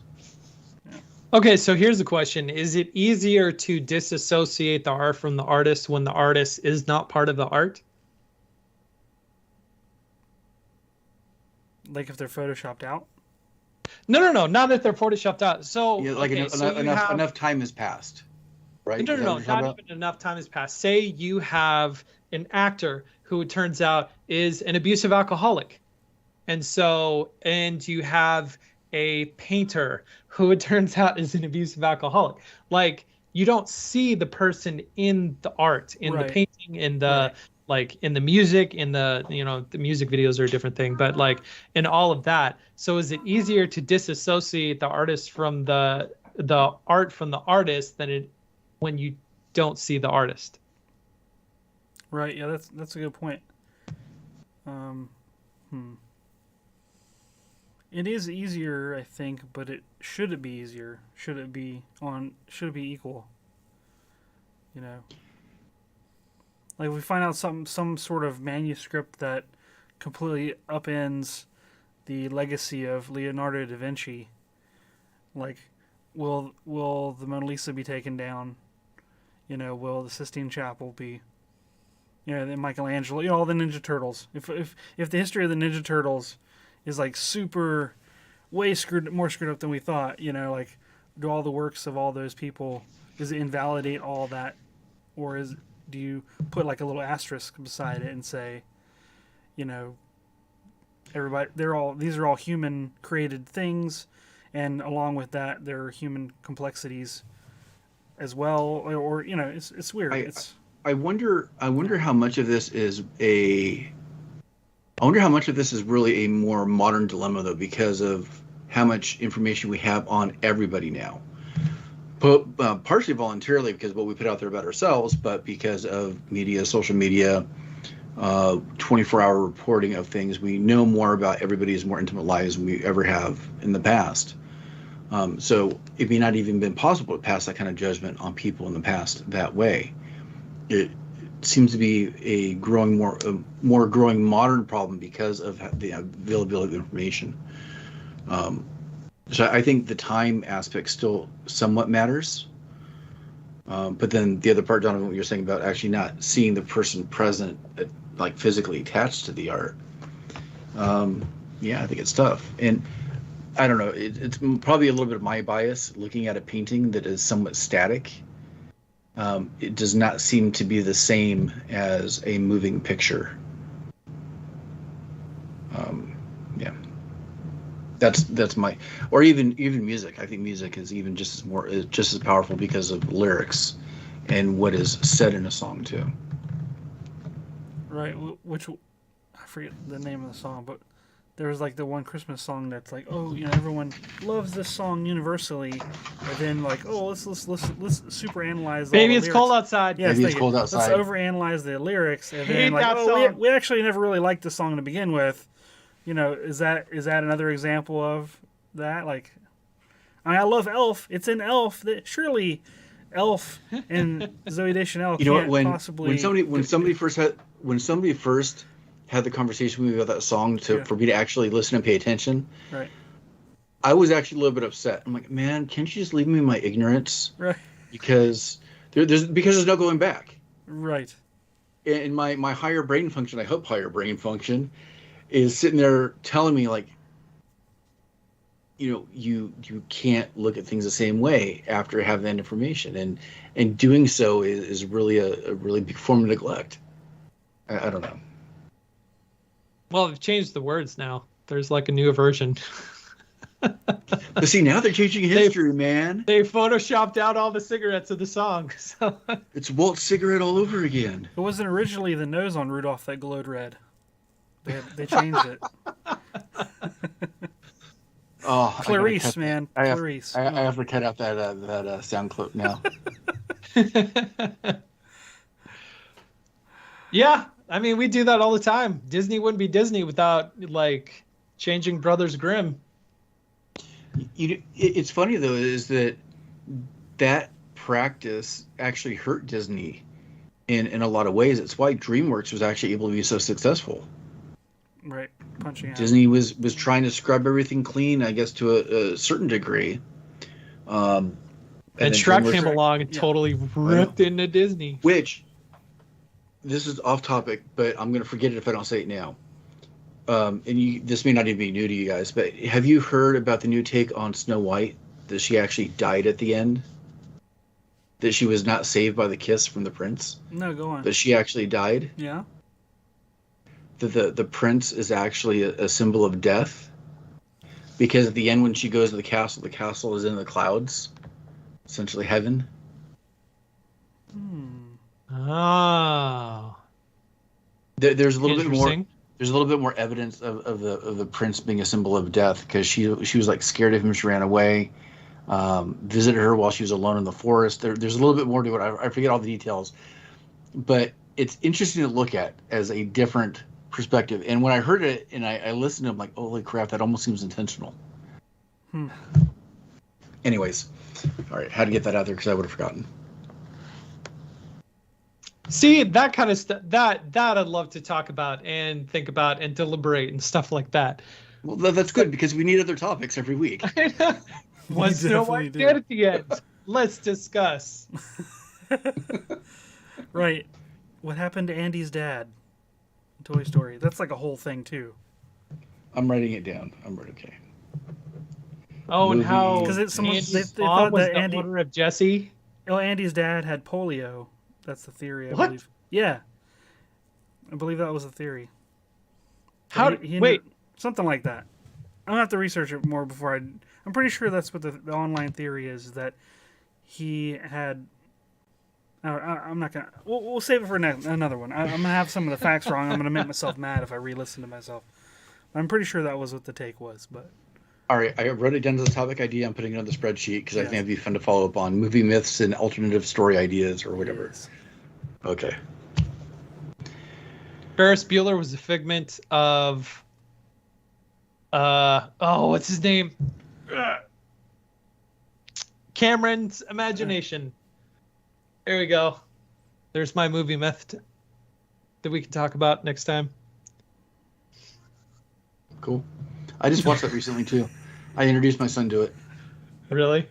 Okay, so here's the question. Is it easier to disassociate the art from the artist when the artist is not part of the art? Like if they're photoshopped out? No, not that they're photoshopped out. So, Yeah, like okay, so you have... enough time has passed, right? No, not even enough time has passed. Say you have an actor who it turns out is an abusive alcoholic. And you have a painter who it turns out is an abusive alcoholic. Like, you don't see the person in the art, in the painting, in the like in the music, in the, you know, the music videos are a different thing, but like in all of that. So is it easier to disassociate the artist from the art from the artist than it when you don't see the artist? Right. Yeah, that's a good point. It is easier, I think, but should it be easier? Should it be equal? You know, like if we find out some sort of manuscript that completely upends the legacy of Leonardo da Vinci. Like, will the Mona Lisa be taken down? You know, will the Sistine Chapel be? You know, the Michelangelo, you know, all the Ninja Turtles. If the history of the Ninja Turtles is like super, way more screwed up than we thought, you know, like, do all the works of all those people, does it invalidate all that, or do you put like a little asterisk beside it and say, you know, everybody, these are all human created things, and along with that, there are human complexities as well, or you know, it's weird. I wonder how much of this is really a more modern dilemma, though, because of how much information we have on everybody now. But partially voluntarily, because of what we put out there about ourselves, but because of media, social media, 24-hour reporting of things, we know more about everybody's more intimate lives than we ever have in the past. So it may not even been possible to pass that kind of judgment on people in the past that way. It seems to be a growing modern problem because of the availability of information. So I think the time aspect still somewhat matters. But then the other part, Donovan, what you're saying about actually not seeing the person present, like physically attached to the art. Yeah, I think it's tough. And I don't know, it's probably a little bit of my bias looking at a painting that is somewhat static. It does not seem to be the same as a moving picture. Yeah, that's my, or even music. I think music is even just as powerful because of lyrics and what is said in a song too. Right, which I forget the name of the song, but there was like the one Christmas song that's like, oh, you know, everyone loves this song universally, and then like, oh, let's super analyze. Baby, it's cold outside. Yeah, Baby, it's cold outside. Let's overanalyze the lyrics, and then like, oh, we actually never really liked the song to begin with. You know, is that another example of that? Like, I mean, I love Elf. It's in Elf that surely Elf and Zooey Deschanel can't possibly. When somebody first had the conversation with me about that song for me to actually listen and pay attention. Right. I was actually a little bit upset. I'm like, man, can't you just leave me in my ignorance? Right. Because there's no going back. Right. And my higher brain function, I hope higher brain function, is sitting there telling me like, you know, you can't look at things the same way after having that information, and doing so is really a really big form of neglect. I don't know. Well, they've changed the words now. There's like a new version. But see, now they're changing history, man. They photoshopped out all the cigarettes of the song. So. It's Walt's cigarette all over again. It wasn't originally the nose on Rudolph that glowed red. They changed it. Oh, Clarice, man. Clarice. I have to cut out that sound clip now. Yeah, I mean, we do that all the time. Disney wouldn't be Disney without like changing Brothers Grimm. It's funny though, is that practice actually hurt Disney in a lot of ways. It's why DreamWorks was actually able to be so successful. Right. punching out. Disney was trying to scrub everything clean, I guess, to a certain degree. And then Shrek came DreamWorks- along and totally ripped into Disney. Which, this is off topic, but I'm going to forget it if I don't say it now. This may not even be new to you guys, but have you heard about the new take on Snow White? That she actually died at the end? That she was not saved by the kiss from the prince? No, go on. That she actually died? Yeah. That the prince is actually a symbol of death? Because at the end when she goes to the castle is in the clouds. Essentially heaven. Oh. There's a little bit more. There's a little bit more evidence of the prince being a symbol of death because she was like scared of him. She ran away. Visited her while she was alone in the forest. There's a little bit more to it. I forget all the details, but it's interesting to look at as a different perspective. And when I heard it and I listened to it, I'm like, holy crap, that almost seems intentional. Anyways, all right, had to get that out there because I would have forgotten. See, that kind of stuff, that I'd love to talk about and think about and deliberate and stuff like that. Well, that's good because we need other topics every week. What's Snow White did at the end? Let's discuss. Right. What happened to Andy's dad in Toy Story? That's like a whole thing, too. I'm writing it down. I'm right, okay. Oh, and how because Andy's they mom thought was that the Andy, owner of Jesse. oh, Andy's dad had polio. That's the theory, I What? believe. Yeah. I believe that was the theory. How? Wait. Something like that. I'm going to have to research it more before I'm pretty sure that's what the online theory is, that he had... I'm not going to... We'll save it for another one. I'm going to have some of the facts wrong. I'm going to make myself mad if I re-listen to myself. I'm pretty sure that was what the take was, but... All right, I wrote it down as a topic idea. I'm putting it on the spreadsheet because I think it'd be fun to follow up on movie myths and alternative story ideas or whatever. Yes. Okay. Ferris Bueller was a figment of... what's his name? Cameron's imagination. There we go. There's my movie myth that we can talk about next time. Cool. I just watched that recently too. I introduced my son to it. Really?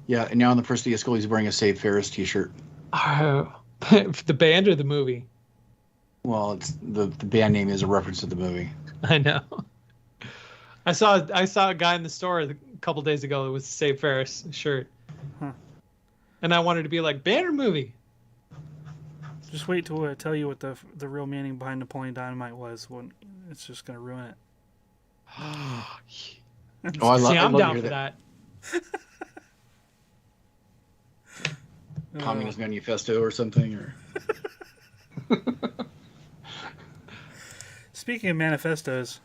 Yeah, and now on the first day of school, he's wearing a Save Ferris t-shirt. Oh, the band or the movie? Well, it's the band name is a reference to the movie. I know. I saw a guy in the store a couple days ago. It was a Save Ferris shirt, and I wanted to be like, band or movie? Just wait till I tell you what the real meaning behind Napoleon Dynamite was. When it's just going to ruin it. See, love I'm to down hear for that. that. Communist Manifesto or something, or Speaking of manifestos,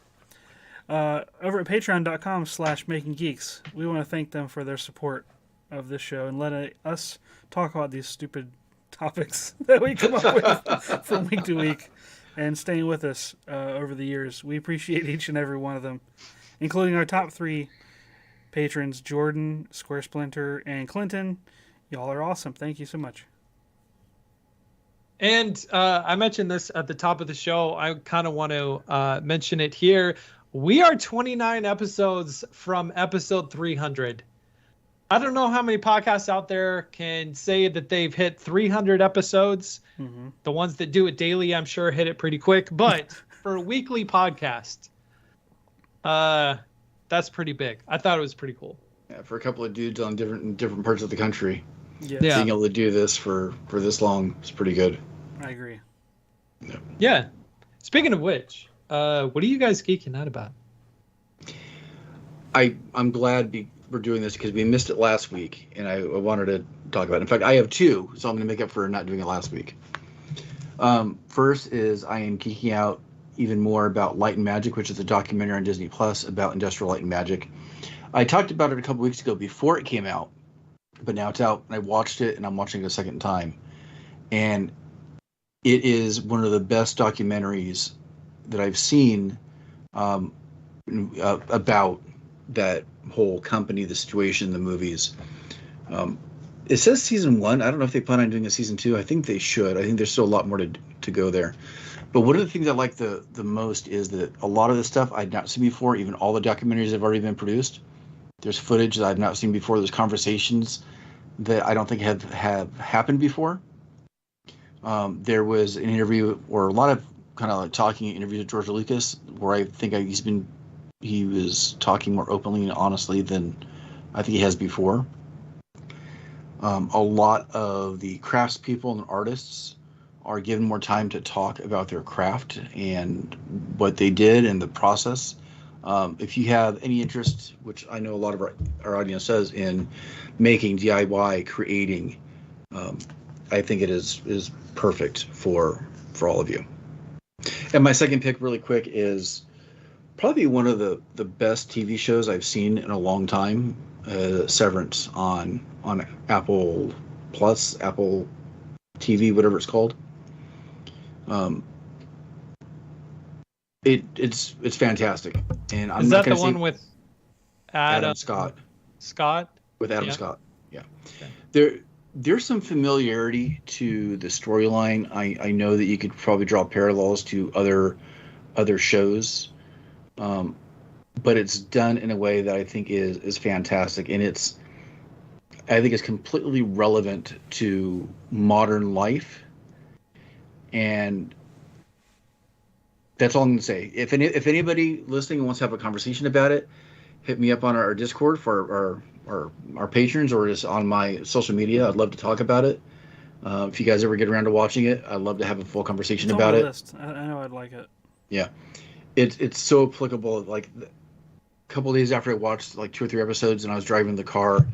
over at patreon.com/makinggeeks, we want to thank them for their support of this show and let us talk about these stupid topics that we come up with from week to week and staying with us over the years. We appreciate each and every one of them, including our top 3 patrons, Jordan, Square Splinter, and Clinton. Y'all are awesome. Thank you so much. And I mentioned this at the top of the show. I kind of want to mention it here. We are 29 episodes from episode 300. I don't know how many podcasts out there can say that they've hit 300 episodes. Mm-hmm. The ones that do it daily, I'm sure, hit it pretty quick. But for a weekly podcast, that's pretty big. I thought it was pretty cool. Yeah, for a couple of dudes on different parts of the country, yeah. being able to do this for this long is pretty good. I agree. Yeah. Speaking of which, what are you guys geeking out about? I'm glad we're doing this because we missed it last week, and I wanted to talk about it. In fact, I have 2, so I'm going to make up for not doing it last week. First is I am geeking out even more about Light and Magic, which is a documentary on Disney Plus about industrial light and magic. I talked about it a couple weeks ago before it came out, but now it's out, and I watched it, and I'm watching it a second time. And it is one of the best documentaries that I've seen about that whole company, the situation, the movies. It says season 1. I don't know if they plan on doing a season 2. I think they should. I think there's still a lot more to go there. But one of the things I like the most is that a lot of the stuff I'd not seen before, even all the documentaries that have already been produced, there's footage that I've not seen before. There's conversations that I don't think have happened before. There was an interview or a lot of kind of like talking interviews with George Lucas, where I think he was talking more openly and honestly than I think he has before. A lot of the craftspeople and artists are given more time to talk about their craft and what they did and the process. If you have any interest, which I know a lot of our audience does, in making DIY, creating, I think it is perfect for all of you. And my second pick, really quick, is probably one of the best TV shows I've seen in a long time. Severance on Apple Plus, Apple TV, whatever it's called. It's fantastic, and I'm Is not that going the to one with Adam Scott? Scott? With Adam Yeah. Scott, yeah. Okay. There's some familiarity to the storyline. I know that you could probably draw parallels to other shows, but it's done in a way that I think is fantastic, and I think it's completely relevant to modern life, and that's all I'm going to say. If anybody listening wants to have a conversation about it, hit me up on our Discord for our patrons, or just on my social media. I'd love to talk about it. If you guys ever get around to watching it, I'd love to have a full conversation It's about on it. my list. I know I'd like it. Yeah, it's so applicable. Like a couple of days after I watched like 2 or 3 episodes, and I was driving the car,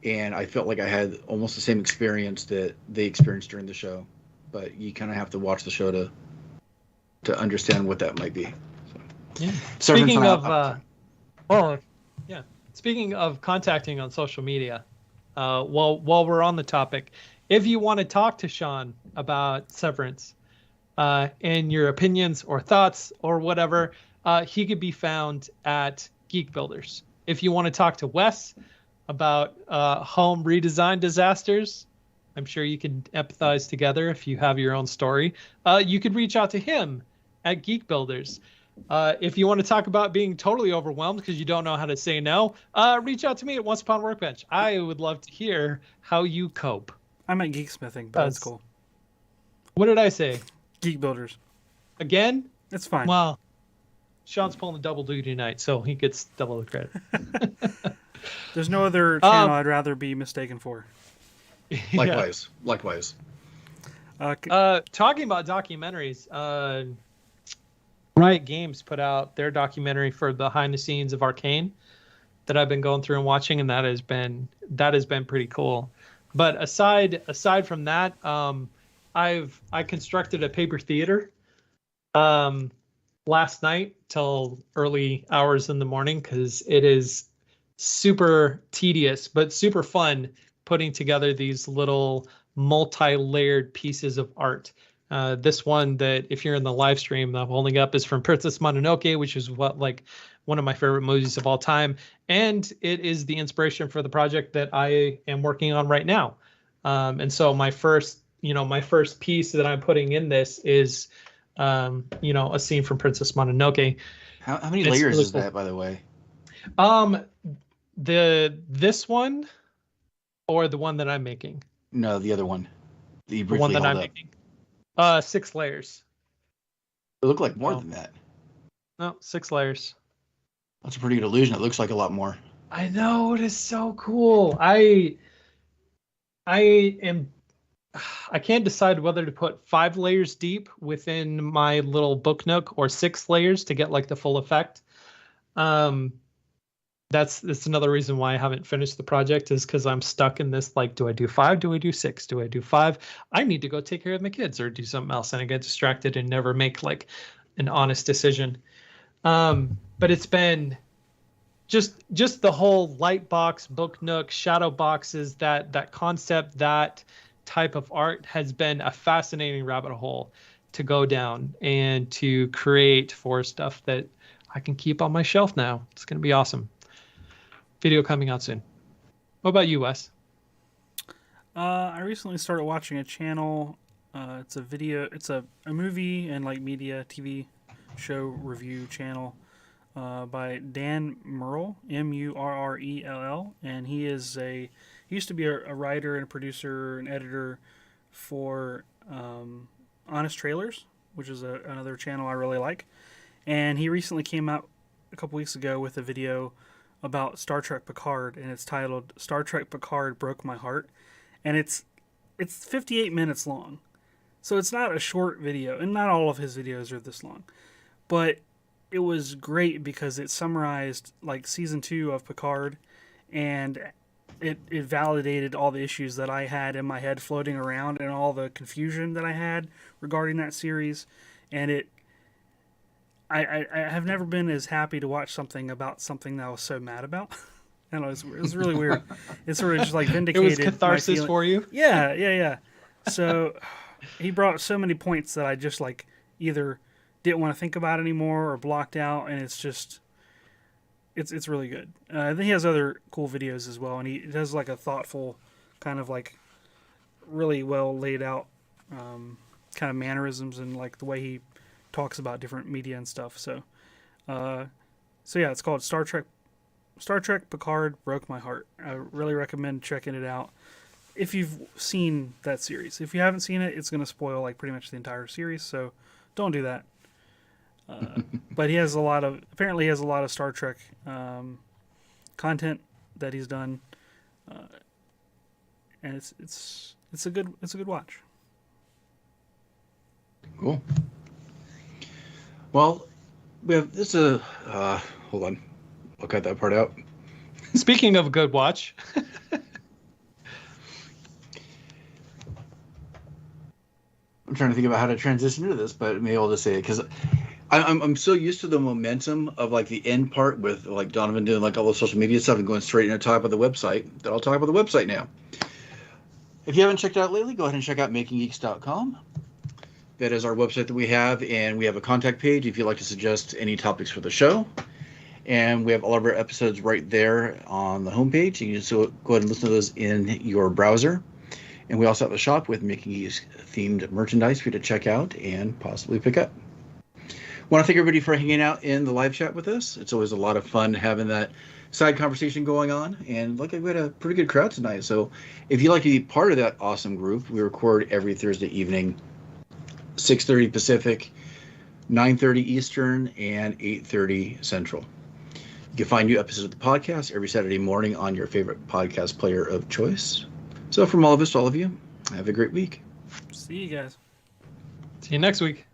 and I felt like I had almost the same experience that they experienced during the show. But you kind of have to watch the show to understand what that might be. So. Yeah. Severance Speaking on of, yeah. Speaking of contacting on social media, while we're on the topic, if you want to talk to Sean about Severance, and your opinions or thoughts or whatever, he could be found at Geek Builders. If you want to talk to Wes about home redesign disasters, I'm sure you can empathize together if you have your own story. You could reach out to him at Geek Builders. If you want to talk about being totally overwhelmed because you don't know how to say no, reach out to me at Once Upon Workbench. I would love to hear how you cope. I'm at Geeksmithing, but that's cool. What did I say? Geek Builders. Again? It's fine. Well, Sean's pulling a double duty tonight, so he gets double the credit. There's no other channel I'd rather be mistaken for. Likewise. Talking about documentaries, Riot Games put out their documentary for behind the scenes of Arcane that I've been going through and watching, and that has been pretty cool. But aside from that, I constructed a paper theater last night till early hours in the morning because it is super tedious but super fun putting together these little multi-layered pieces of art. This one that, if you're in the live stream, I'm holding up is from Princess Mononoke, which is one of my favorite movies of all time, and it is the inspiration for the project that I am working on right now. And so my first piece that I'm putting in this is, a scene from Princess Mononoke. How many layers really is that, by the way? This one, or the one that I'm making? No, the other one. The one that I'm making. 6 layers. It looked like more than that. No, 6 layers. That's a pretty good illusion. It looks like a lot more. I know, it is so cool. I can't decide whether to put 5 layers deep within my little book nook or 6 layers to get like the full effect. That's another reason why I haven't finished the project, is because I'm stuck in this, like, do I do 5? Do I do 6? Do I do 5? I need to go take care of my kids or do something else, and I get distracted and never make like an honest decision. But it's been just the whole light box, book nook, shadow boxes, that concept, that type of art has been a fascinating rabbit hole to go down and to create for stuff that I can keep on my shelf now. It's going to be awesome. Video coming out soon. What about you, Wes? I recently started watching a channel. It's a movie and like media TV show review channel by Dan Murrell, Murrell, and he used to be a writer and a producer and editor for Honest Trailers, which is another channel I really like. And he recently came out a couple weeks ago with a video about Star Trek Picard, and it's titled "Star Trek Picard Broke My Heart," and it's 58 minutes long, so it's not a short video, and not all of his videos are this long, but it was great because it summarized like season 2 of Picard, and it validated all the issues that I had in my head floating around and all the confusion that I had regarding that series, and I have never been as happy to watch something about something that I was so mad about. I don't know, it was really weird. It sort of just like vindicated. It was catharsis for you? Yeah. So he brought so many points that I just like either didn't want to think about anymore or blocked out, and it's really good. Then he has other cool videos as well, and he does like a thoughtful kind of like really well laid out kind of mannerisms and like the way he talks about different media and stuff. So yeah, it's called Star Trek Picard Broke My Heart. I really recommend checking it out if you've seen that series. If you haven't seen it, it's going to spoil like pretty much the entire series, so don't do that. But he has apparently he has a lot of Star Trek content that he's done, and it's a good watch. Cool. Well, we have this. Hold on, I'll cut that part out. Speaking of a good watch, I'm trying to think about how to transition into this, but maybe I'll just say it because I'm so used to the momentum of like the end part with like Donovan doing like all the social media stuff and going straight into talk about the website that I'll talk about the website now. If you haven't checked it out lately, go ahead and check out makinggeeks.com. That is our website that we have, and we have a contact page if you'd like to suggest any topics for the show. And we have all of our episodes right there on the homepage. You can just go ahead and listen to those in your browser. And we also have a shop with Making Geeks themed merchandise for you to check out and possibly pick up. Want to thank everybody for hanging out in the live chat with us. It's always a lot of fun having that side conversation going on. And look, we had a pretty good crowd tonight. So if you'd like to be part of that awesome group, we record every Thursday evening, 6:30 Pacific, 9:30 Eastern, and 8:30 Central. You can find new episodes of the podcast every Saturday morning on your favorite podcast player of choice. So from all of us to all of you, have a great week. See you guys. see you next week.